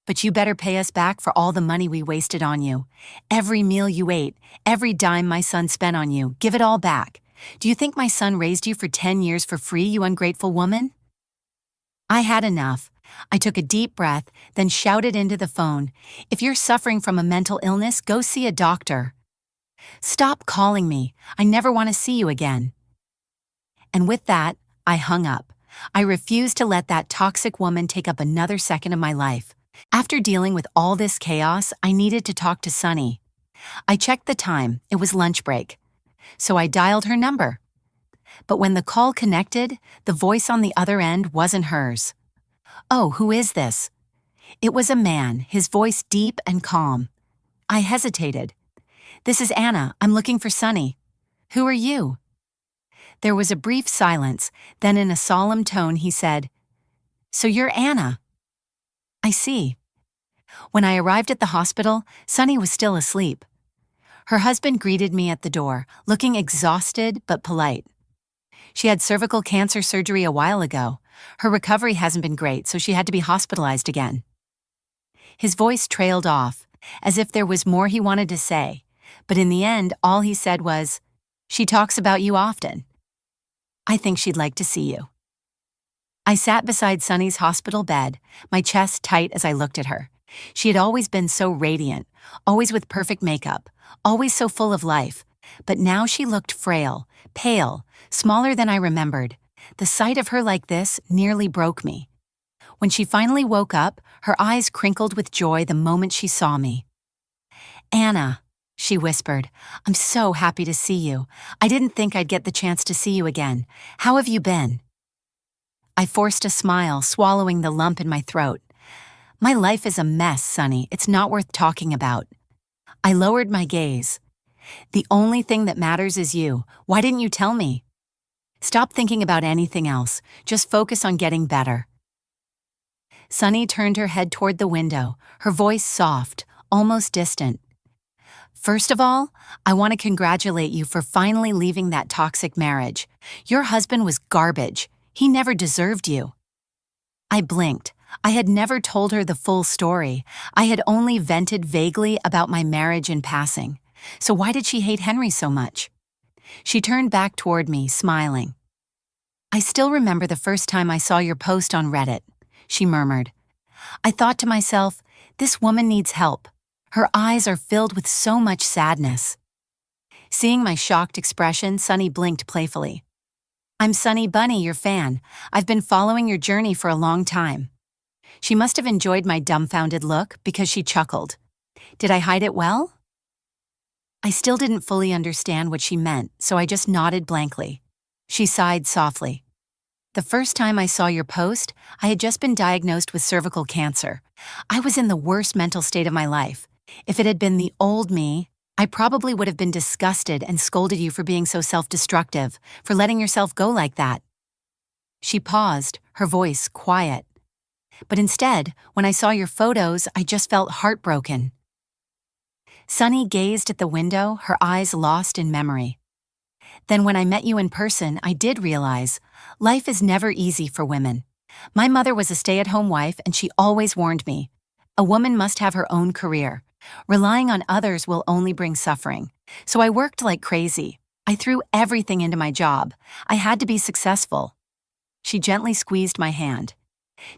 But you better pay us back for all the money we wasted on you. Every meal you ate, every dime my son spent on you, give it all back. Do you think my son raised you for 10 years for free, you ungrateful woman?" I had enough. I took a deep breath, then shouted into the phone, "If you're suffering from a mental illness, go see a doctor. Stop calling me. I never want to see you again." And with that, I hung up. I refused to let that toxic woman take up another second of my life. After dealing with all this chaos, I needed to talk to Sunny. I checked the time. It was lunch break. So I dialed her number. But when the call connected, the voice on the other end wasn't hers. "Oh, who is this?" It was a man, his voice deep and calm. I hesitated. "This is Anna. I'm looking for Sunny." "Who are you?" There was a brief silence, then in a solemn tone he said, "So you're Anna." "I see." When I arrived at the hospital, Sunny was still asleep. Her husband greeted me at the door, looking exhausted but polite. She had cervical cancer surgery a while ago. Her recovery hasn't been great, so she had to be hospitalized again. His voice trailed off, as if there was more he wanted to say, but in the end, all he said was, "She talks about you often. I think she'd like to see you." I sat beside Sunny's hospital bed, my chest tight as I looked at her. She had always been so radiant, always with perfect makeup, always so full of life, but now she looked frail, pale, smaller than I remembered. The sight of her like this nearly broke me. When she finally woke up, her eyes crinkled with joy the moment she saw me. "Anna," she whispered, "I'm so happy to see you. I didn't think I'd get the chance to see you again. How have you been?" I forced a smile, swallowing the lump in my throat. "My life is a mess, Sunny. It's not worth talking about." I lowered my gaze. "The only thing that matters is you. Why didn't you tell me? Stop thinking about anything else. Just focus on getting better." Sunny turned her head toward the window, her voice soft, almost distant. First of all, I want to congratulate you for finally leaving that toxic marriage. Your husband was garbage. He never deserved you. I blinked. I had never told her the full story. I had only vented vaguely about my marriage in passing. So why did she hate Henry so much? She turned back toward me, smiling. I still remember the first time I saw your post on Reddit, she murmured. I thought to myself, this woman needs help. Her eyes are filled with so much sadness. Seeing my shocked expression, Sunny blinked playfully. I'm Sunny Bunny, your fan. I've been following your journey for a long time. She must have enjoyed my dumbfounded look because she chuckled. Did I hide it well? I still didn't fully understand what she meant, so I just nodded blankly. She sighed softly. The first time I saw your post, I had just been diagnosed with cervical cancer. I was in the worst mental state of my life. If it had been the old me, I probably would have been disgusted and scolded you for being so self-destructive, for letting yourself go like that. She paused, her voice quiet. But instead, when I saw your photos, I just felt heartbroken. Sunny gazed at the window, her eyes lost in memory. Then when I met you in person, I did realize life is never easy for women. My mother was a stay-at-home wife, and she always warned me, a woman must have her own career. Relying on others will only bring suffering. So I worked like crazy. I threw everything into my job. I had to be successful. She gently squeezed my hand.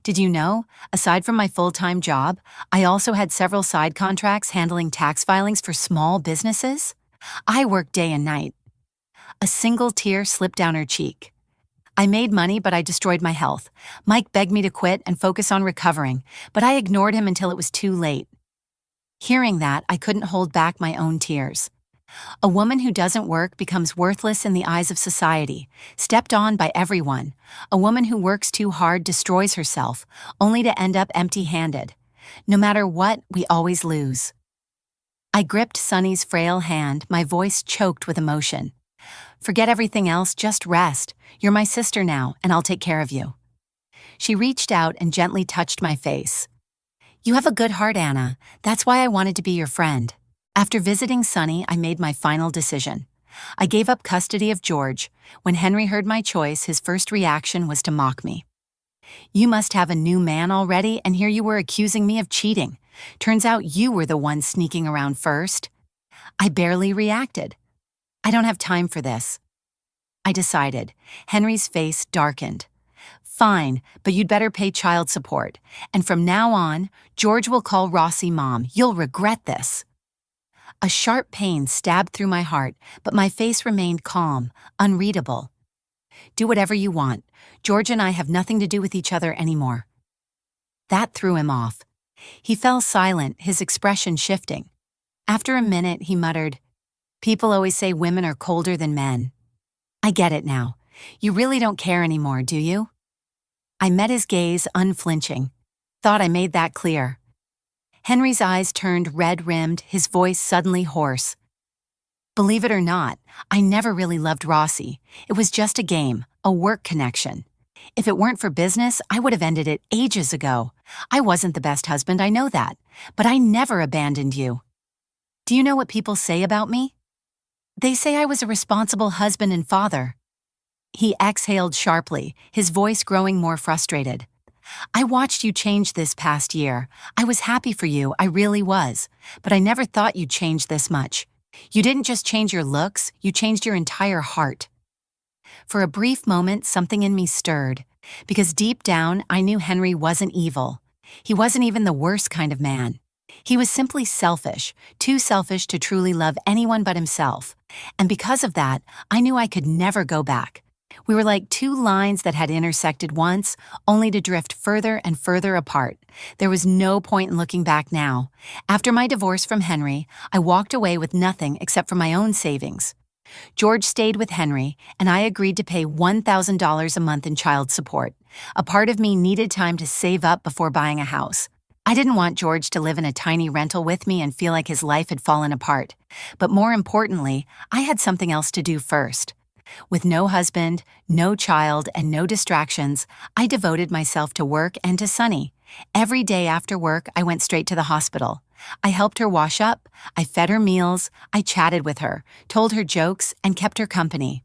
Did you know, aside from my full-time job, I also had several side contracts handling tax filings for small businesses? I worked day and night. A single tear slipped down her cheek. I made money, but I destroyed my health. Mike begged me to quit and focus on recovering, but I ignored him until it was too late. Hearing that, I couldn't hold back my own tears. A woman who doesn't work becomes worthless in the eyes of society, stepped on by everyone. A woman who works too hard destroys herself, only to end up empty-handed. No matter what, we always lose. I gripped Sunny's frail hand, my voice choked with emotion. Forget everything else, just rest. You're my sister now, and I'll take care of you. She reached out and gently touched my face. You have a good heart, Anna. That's why I wanted to be your friend. After visiting Sunny, I made my final decision. I gave up custody of George. When Henry heard my choice, his first reaction was to mock me. You must have a new man already, and here you were accusing me of cheating. Turns out you were the one sneaking around first. I barely reacted. I don't have time for this. I decided. Henry's face darkened. Fine, but you'd better pay child support. And from now on, George will call Rossi Mom. You'll regret this. A sharp pain stabbed through my heart, but my face remained calm, unreadable. Do whatever you want. George and I have nothing to do with each other anymore. That threw him off. He fell silent, his expression shifting. After a minute, he muttered, People always say women are colder than men. I get it now. You really don't care anymore, do you? I met his gaze, unflinching. Thought I made that clear. Henry's eyes turned red-rimmed, his voice suddenly hoarse. Believe it or not, I never really loved Rossi. It was just a game, a work connection. If it weren't for business, I would have ended it ages ago. I wasn't the best husband, I know that, but I never abandoned you. Do you know what people say about me? They say I was a responsible husband and father. He exhaled sharply, his voice growing more frustrated. I watched you change this past year. I was happy for you, I really was. But I never thought you'd change this much. You didn't just change your looks, you changed your entire heart. For a brief moment, something in me stirred. Because deep down, I knew Henry wasn't evil. He wasn't even the worst kind of man. He was simply selfish, too selfish to truly love anyone but himself. And because of that, I knew I could never go back. We were like two lines that had intersected once, only to drift further and further apart. There was no point in looking back now. After my divorce from Henry, I walked away with nothing except for my own savings. George stayed with Henry, and I agreed to pay $1,000 a month in child support. A part of me needed time to save up before buying a house. I didn't want George to live in a tiny rental with me and feel like his life had fallen apart. But more importantly, I had something else to do first. With no husband, no child, and no distractions, I devoted myself to work and to Sunny. Every day after work, I went straight to the hospital. I helped her wash up, I fed her meals, I chatted with her, told her jokes, and kept her company.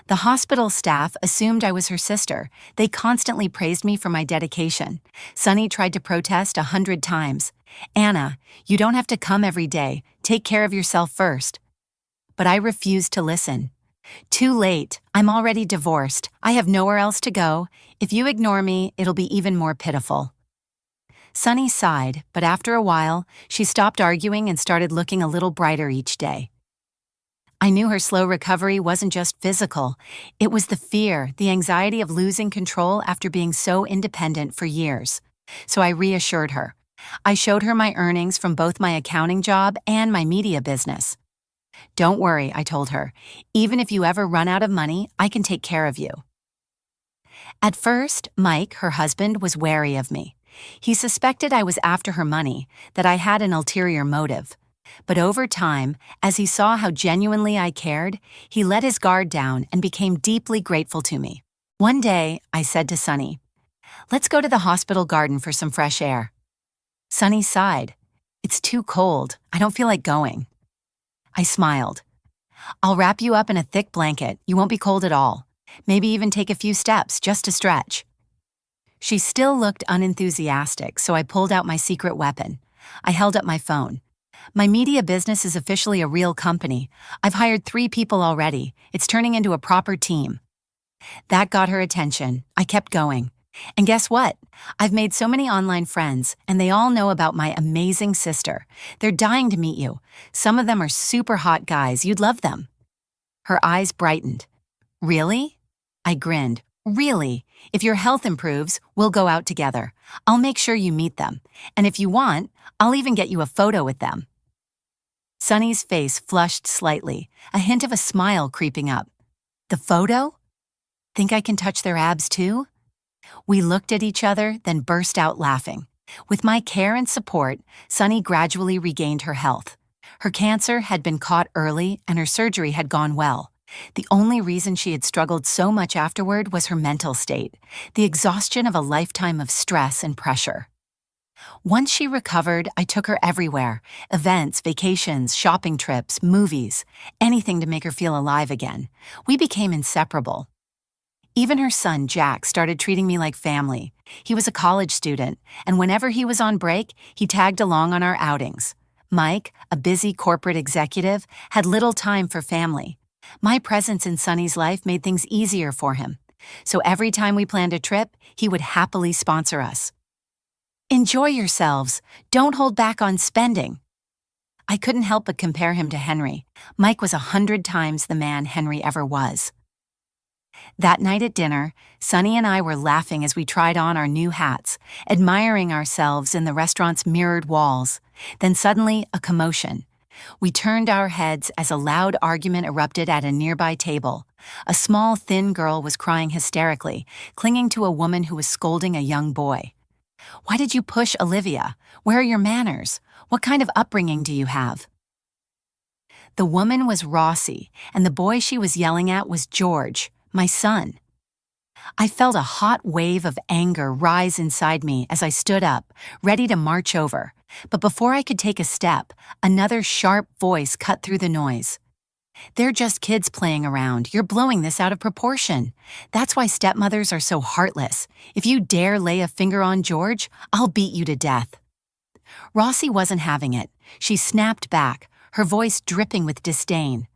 The hospital staff assumed I was her sister. They constantly praised me for my dedication. Sunny tried to protest 100 times. "Anna, you don't have to come every day. Take care of yourself first." But I refused to listen. "Too late. I'm already divorced. I have nowhere else to go. If you ignore me, it'll be even more pitiful." Sunny sighed, but after a while, she stopped arguing and started looking a little brighter each day. I knew her slow recovery wasn't just physical. It was the fear, the anxiety of losing control after being so independent for years. So I reassured her. I showed her my earnings from both my accounting job and my media business. "Don't worry," I told her. "Even if you ever run out of money, I can take care of you." At first, Mike, her husband, was wary of me. He suspected I was after her money, that I had an ulterior motive. But over time, as he saw how genuinely I cared, he let his guard down and became deeply grateful to me. One day, I said to Sunny, "Let's go to the hospital garden for some fresh air." Sunny sighed. "It's too cold. I don't feel like going." I smiled. "I'll wrap you up in a thick blanket. You won't be cold at all. Maybe even take a few steps just to stretch." She still looked unenthusiastic, so I pulled out my secret weapon. I held up my phone. "My media business is officially a real company. I've hired 3 people already. It's turning into a proper team." That got her attention. I kept going. And guess what? I've made so many online friends, and they all know about my amazing sister. They're dying to meet you. Some of them are super hot guys. You'd love them. Her eyes brightened. "Really?" I grinned. "Really? If your health improves, we'll go out together. I'll make sure you meet them. And if you want, I'll even get you a photo with them." Sunny's face flushed slightly, a hint of a smile creeping up. "The photo? Think I can touch their abs too?" We looked at each other, then burst out laughing. With my care and support, Sunny gradually regained her health. Her cancer had been caught early and her surgery had gone well. The only reason she had struggled so much afterward was her mental state, the exhaustion of a lifetime of stress and pressure. Once she recovered, I took her everywhere: events, vacations, shopping trips, movies, anything to make her feel alive again. We became inseparable. Even her son, Jack, started treating me like family. He was a college student, and whenever he was on break, he tagged along on our outings. Mike, a busy corporate executive, had little time for family. My presence in Sunny's life made things easier for him. So every time we planned a trip, he would happily sponsor us. "Enjoy yourselves. Don't hold back on spending." I couldn't help but compare him to Henry. Mike was 100 times the man Henry ever was. That night at dinner, Sunny and I were laughing as we tried on our new hats, admiring ourselves in the restaurant's mirrored walls. Then suddenly, a commotion. We turned our heads as a loud argument erupted at a nearby table. A small, thin girl was crying hysterically, clinging to a woman who was scolding a young boy. "Why did you push Olivia? Where are your manners? What kind of upbringing do you have?" The woman was Rossi, and the boy she was yelling at was George, my son. I felt a hot wave of anger rise inside me as I stood up, ready to march over. But before I could take a step, another sharp voice cut through the noise. "They're just kids playing around. You're blowing this out of proportion. That's why stepmothers are so heartless. If you dare lay a finger on George, I'll beat you to death." Rossi wasn't having it. She snapped back, her voice dripping with disdain.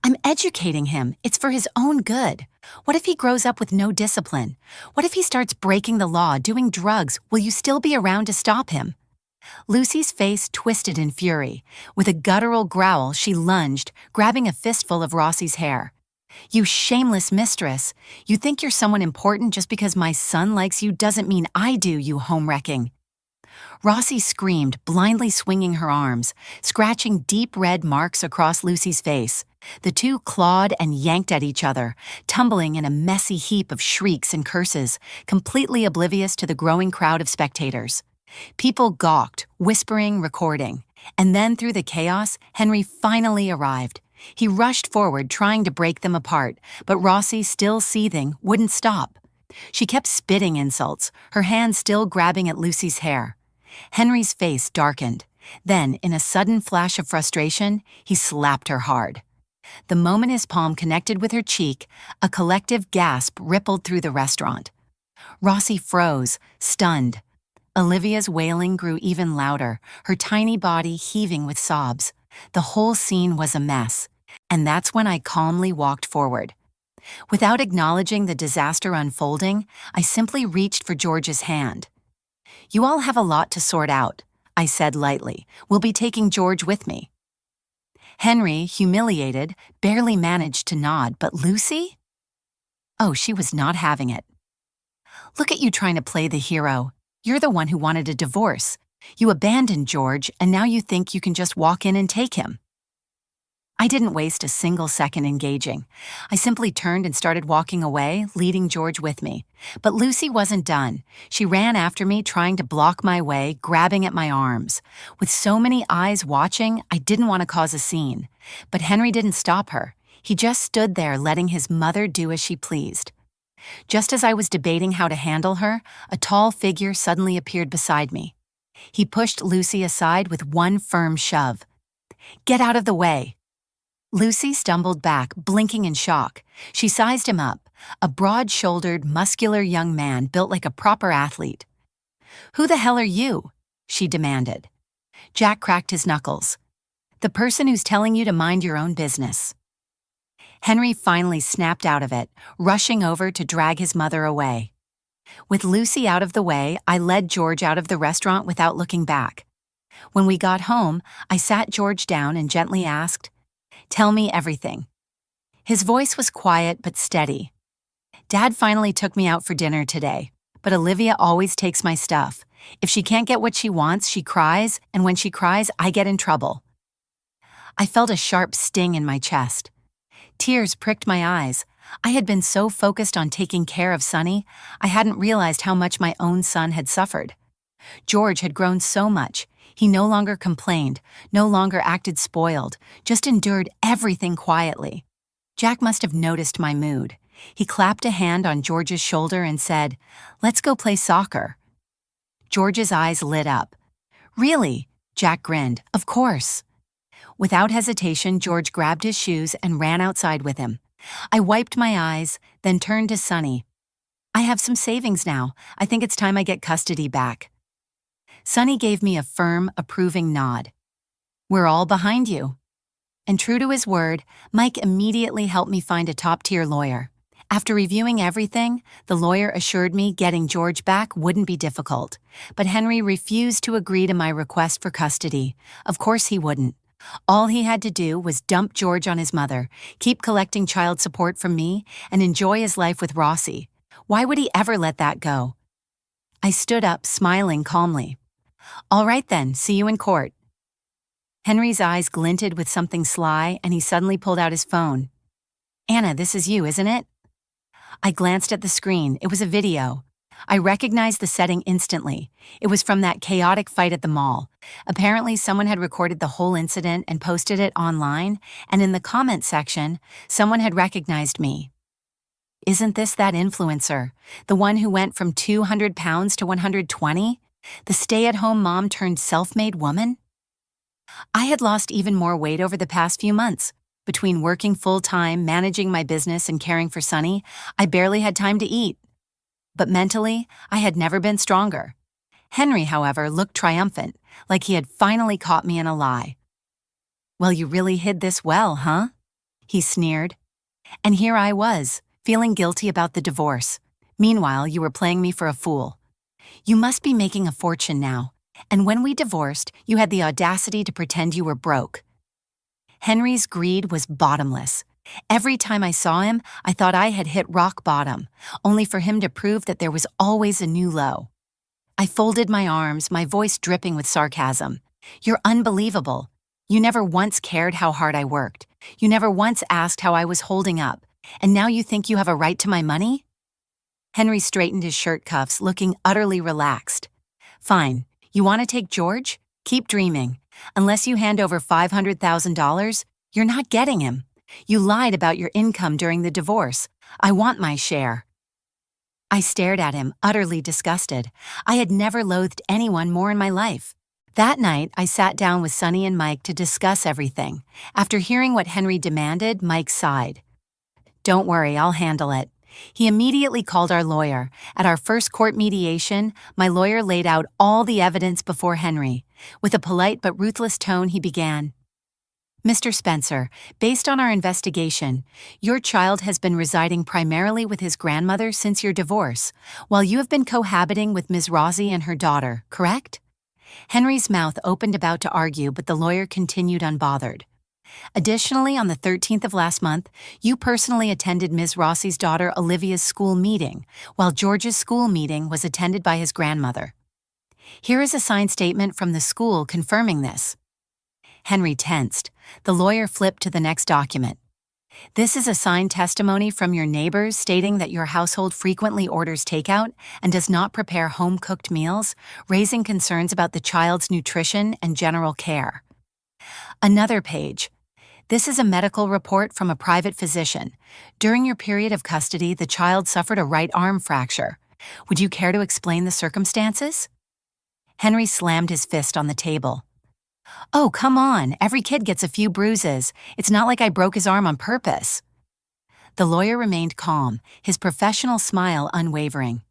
"I'm educating him. It's for his own good. What if he grows up with no discipline? What if he starts breaking the law, doing drugs? Will you still be around to stop him?" Lucy's face twisted in fury. With a guttural growl, she lunged, grabbing a fistful of Rossi's hair. "You shameless mistress! You think you're someone important just because my son likes you doesn't mean I do, you home-wrecking." Rossi screamed, blindly swinging her arms, scratching deep red marks across Lucy's face. The two clawed and yanked at each other, tumbling in a messy heap of shrieks and curses, completely oblivious to the growing crowd of spectators. People gawked, whispering, recording. And then through the chaos, Henry finally arrived. He rushed forward, trying to break them apart, but Rossi, still seething, wouldn't stop. She kept spitting insults, her hand still grabbing at Lucy's hair. Henry's face darkened. Then, in a sudden flash of frustration, he slapped her hard. The moment his palm connected with her cheek, a collective gasp rippled through the restaurant. Rossi froze, stunned. Olivia's wailing grew even louder, her tiny body heaving with sobs. The whole scene was a mess, and that's when I calmly walked forward. Without acknowledging the disaster unfolding, I simply reached for George's hand. "You all have a lot to sort out," I said lightly. "We'll be taking George with me." Henry, humiliated, barely managed to nod, but Lucy? Oh, she was not having it. "Look at you trying to play the hero. You're the one who wanted a divorce. You abandoned George, and now you think you can just walk in and take him." I didn't waste a single second engaging. I simply turned and started walking away, leading George with me. But Lucy wasn't done. She ran after me, trying to block my way, grabbing at my arms. With so many eyes watching, I didn't want to cause a scene. But Henry didn't stop her. He just stood there, letting his mother do as she pleased. Just as I was debating how to handle her, a tall figure suddenly appeared beside me. He pushed Lucy aside with one firm shove. "Get out of the way." Lucy stumbled back, blinking in shock. She sized him up, a broad-shouldered, muscular young man built like a proper athlete. "Who the hell are you?" she demanded. Jack cracked his knuckles. "The person who's telling you to mind your own business." Henry finally snapped out of it, rushing over to drag his mother away. With Lucy out of the way, I led George out of the restaurant without looking back. When we got home, I sat George down and gently asked, "Tell me everything." His voice was quiet but steady. "Dad finally took me out for dinner today, but Olivia always takes my stuff. If she can't get what she wants, she cries, and when she cries, I get in trouble." I felt a sharp sting in my chest. Tears pricked my eyes. I had been so focused on taking care of Sonny, I hadn't realized how much my own son had suffered. George had grown so much. He no longer complained, no longer acted spoiled, just endured everything quietly. Jack must have noticed my mood. He clapped a hand on George's shoulder and said, "Let's go play soccer." George's eyes lit up. "Really?" Jack grinned. "Of course." Without hesitation, George grabbed his shoes and ran outside with him. I wiped my eyes, then turned to Sonny. "I have some savings now. I think it's time I get custody back." Sonny gave me a firm, approving nod. "We're all behind you." And true to his word, Mike immediately helped me find a top-tier lawyer. After reviewing everything, the lawyer assured me getting George back wouldn't be difficult. But Henry refused to agree to my request for custody. Of course he wouldn't. All he had to do was dump George on his mother, keep collecting child support from me, and enjoy his life with Rossi. Why would he ever let that go? I stood up, smiling calmly. "All right then, see you in court." Henry's eyes glinted with something sly, and he suddenly pulled out his phone. "Anna, this is you, isn't it?" I glanced at the screen. It was a video. I recognized the setting instantly. It was from that chaotic fight at the mall. Apparently, someone had recorded the whole incident and posted it online, and in the comment section, someone had recognized me. "Isn't this that influencer? The one who went from 200 pounds to 120? The stay-at-home mom turned self-made woman?" I had lost even more weight over the past few months. Between working full-time, managing my business, and caring for Sonny, I barely had time to eat. But mentally, I had never been stronger. Henry, however, looked triumphant, like he had finally caught me in a lie. "Well, you really hid this well, huh?" he sneered. And here I was, feeling guilty about the divorce. Meanwhile, you were playing me for a fool. "You must be making a fortune now. And when we divorced, you had the audacity to pretend you were broke." Henry's greed was bottomless. Every time I saw him, I thought I had hit rock bottom, only for him to prove that there was always a new low. I folded my arms, my voice dripping with sarcasm. "You're unbelievable. You never once cared how hard I worked. You never once asked how I was holding up. And now you think you have a right to my money?" Henry straightened his shirt cuffs, looking utterly relaxed. "Fine. You want to take George? Keep dreaming. Unless you hand over $500,000, you're not getting him. You lied about your income during the divorce. I want my share." I stared at him, utterly disgusted. I had never loathed anyone more in my life. That night, I sat down with Sonny and Mike to discuss everything. After hearing what Henry demanded, Mike sighed. "Don't worry, I'll handle it." He immediately called our lawyer. At our first court mediation, my lawyer laid out all the evidence before Henry. With a polite but ruthless tone, he began. "Mr. Spencer, based on our investigation, your child has been residing primarily with his grandmother since your divorce, while you have been cohabiting with Ms. Rossi and her daughter, correct?" Henry's mouth opened about to argue, but the lawyer continued unbothered. "Additionally, on the 13th of last month, you personally attended Ms. Rossi's daughter Olivia's school meeting, while George's school meeting was attended by his grandmother. Here is a signed statement from the school confirming this." Henry tensed. The lawyer flipped to the next document. "This is a signed testimony from your neighbors stating that your household frequently orders takeout and does not prepare home-cooked meals, raising concerns about the child's nutrition and general care." Another page. "This is a medical report from a private physician. During your period of custody, the child suffered a right arm fracture. Would you care to explain the circumstances?" Henry slammed his fist on the table. "Oh, come on, every kid gets a few bruises. It's not like I broke his arm on purpose." The lawyer remained calm, his professional smile unwavering.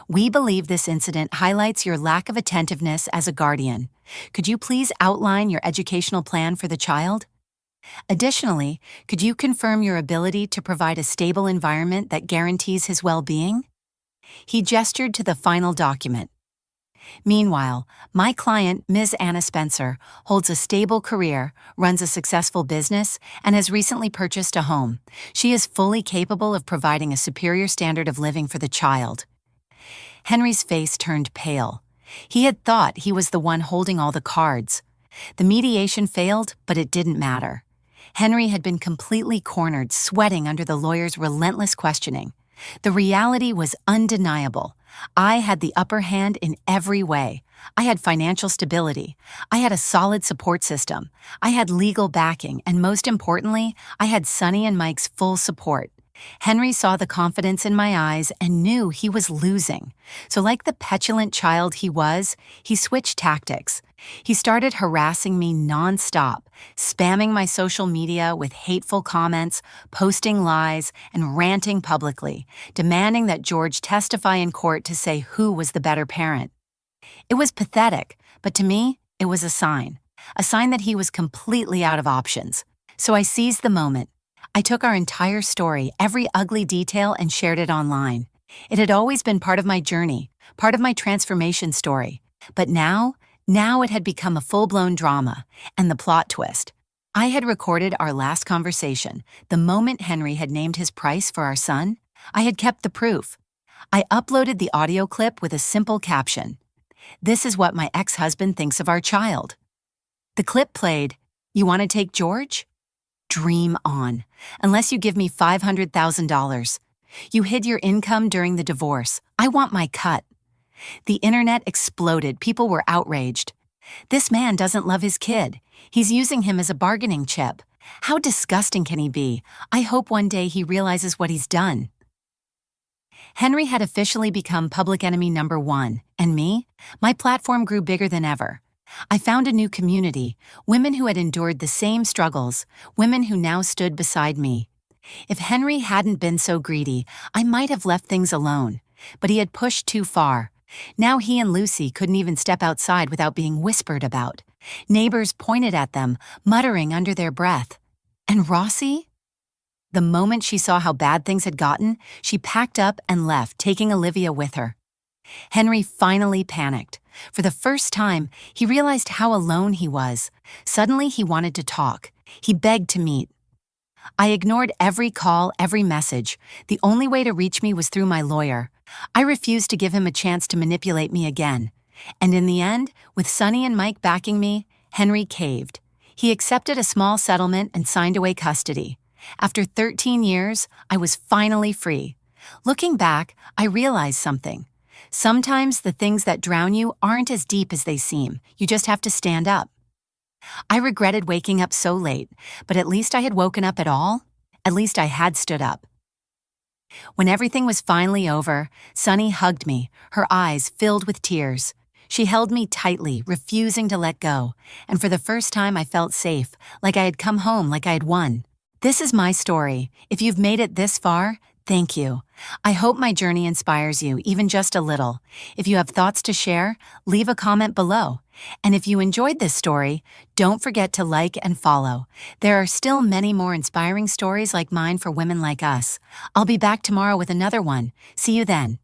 "We believe this incident highlights your lack of attentiveness as a guardian. Could you please outline your educational plan for the child? Additionally, could you confirm your ability to provide a stable environment that guarantees his well-being?" He gestured to the final document. Meanwhile, my client, Ms. Anna Spencer, holds a stable career, runs a successful business, and has recently purchased a home. She is fully capable of providing a superior standard of living for the child. Henry's face turned pale. He had thought he was the one holding all the cards. The mediation failed, but it didn't matter. Henry had been completely cornered, sweating under the lawyer's relentless questioning. The reality was undeniable. I had the upper hand in every way. I had financial stability. I had a solid support system. I had legal backing, and most importantly, I had Sonny and Mike's full support. Henry saw the confidence in my eyes and knew he was losing. So like the petulant child he was, he switched tactics. He started harassing me nonstop, spamming my social media with hateful comments, posting lies, and ranting publicly, demanding that George testify in court to say who was the better parent. It was pathetic, but to me, it was a sign that he was completely out of options. So I seized the moment. I took our entire story, every ugly detail, and shared it online. It had always been part of my journey, part of my transformation story. But now it had become a full-blown drama. And the plot twist. I had recorded our last conversation. The moment Henry had named his price for our son, I had kept the proof. I uploaded the audio clip with a simple caption. "This is what my ex-husband thinks of our child." The clip played, "You want to take George? Dream on. Unless you give me $500,000. You hid your income during the divorce. I want my cut." The internet exploded. People were outraged. "This man doesn't love his kid. He's using him as a bargaining chip. How disgusting can he be? I hope one day he realizes what he's done." Henry had officially become public enemy number one, and me? My platform grew bigger than ever. I found a new community, women who had endured the same struggles, women who now stood beside me. If Henry hadn't been so greedy, I might have left things alone, but he had pushed too far. Now he and Lucy couldn't even step outside without being whispered about. Neighbors pointed at them, muttering under their breath. And Rossi? The moment she saw how bad things had gotten, she packed up and left, taking Olivia with her. Henry finally panicked. For the first time, he realized how alone he was. Suddenly, he wanted to talk. He begged to meet. I ignored every call, every message. The only way to reach me was through my lawyer. I refused to give him a chance to manipulate me again. And in the end, with Sonny and Mike backing me, Henry caved. He accepted a small settlement and signed away custody. After 13 years, I was finally free. Looking back, I realized something. Sometimes the things that drown you aren't as deep as they seem. You just have to stand up. I regretted waking up so late, but at least I had woken up at all. At least I had stood up. When everything was finally over, Sunny hugged me, her eyes filled with tears. She held me tightly, refusing to let go, and for the first time I felt safe, like I had come home, like I had won. This is my story. If you've made it this far, thank you. I hope my journey inspires you, even just a little. If you have thoughts to share, leave a comment below. And if you enjoyed this story, don't forget to like and follow. There are still many more inspiring stories like mine for women like us. I'll be back tomorrow with another one. See you then.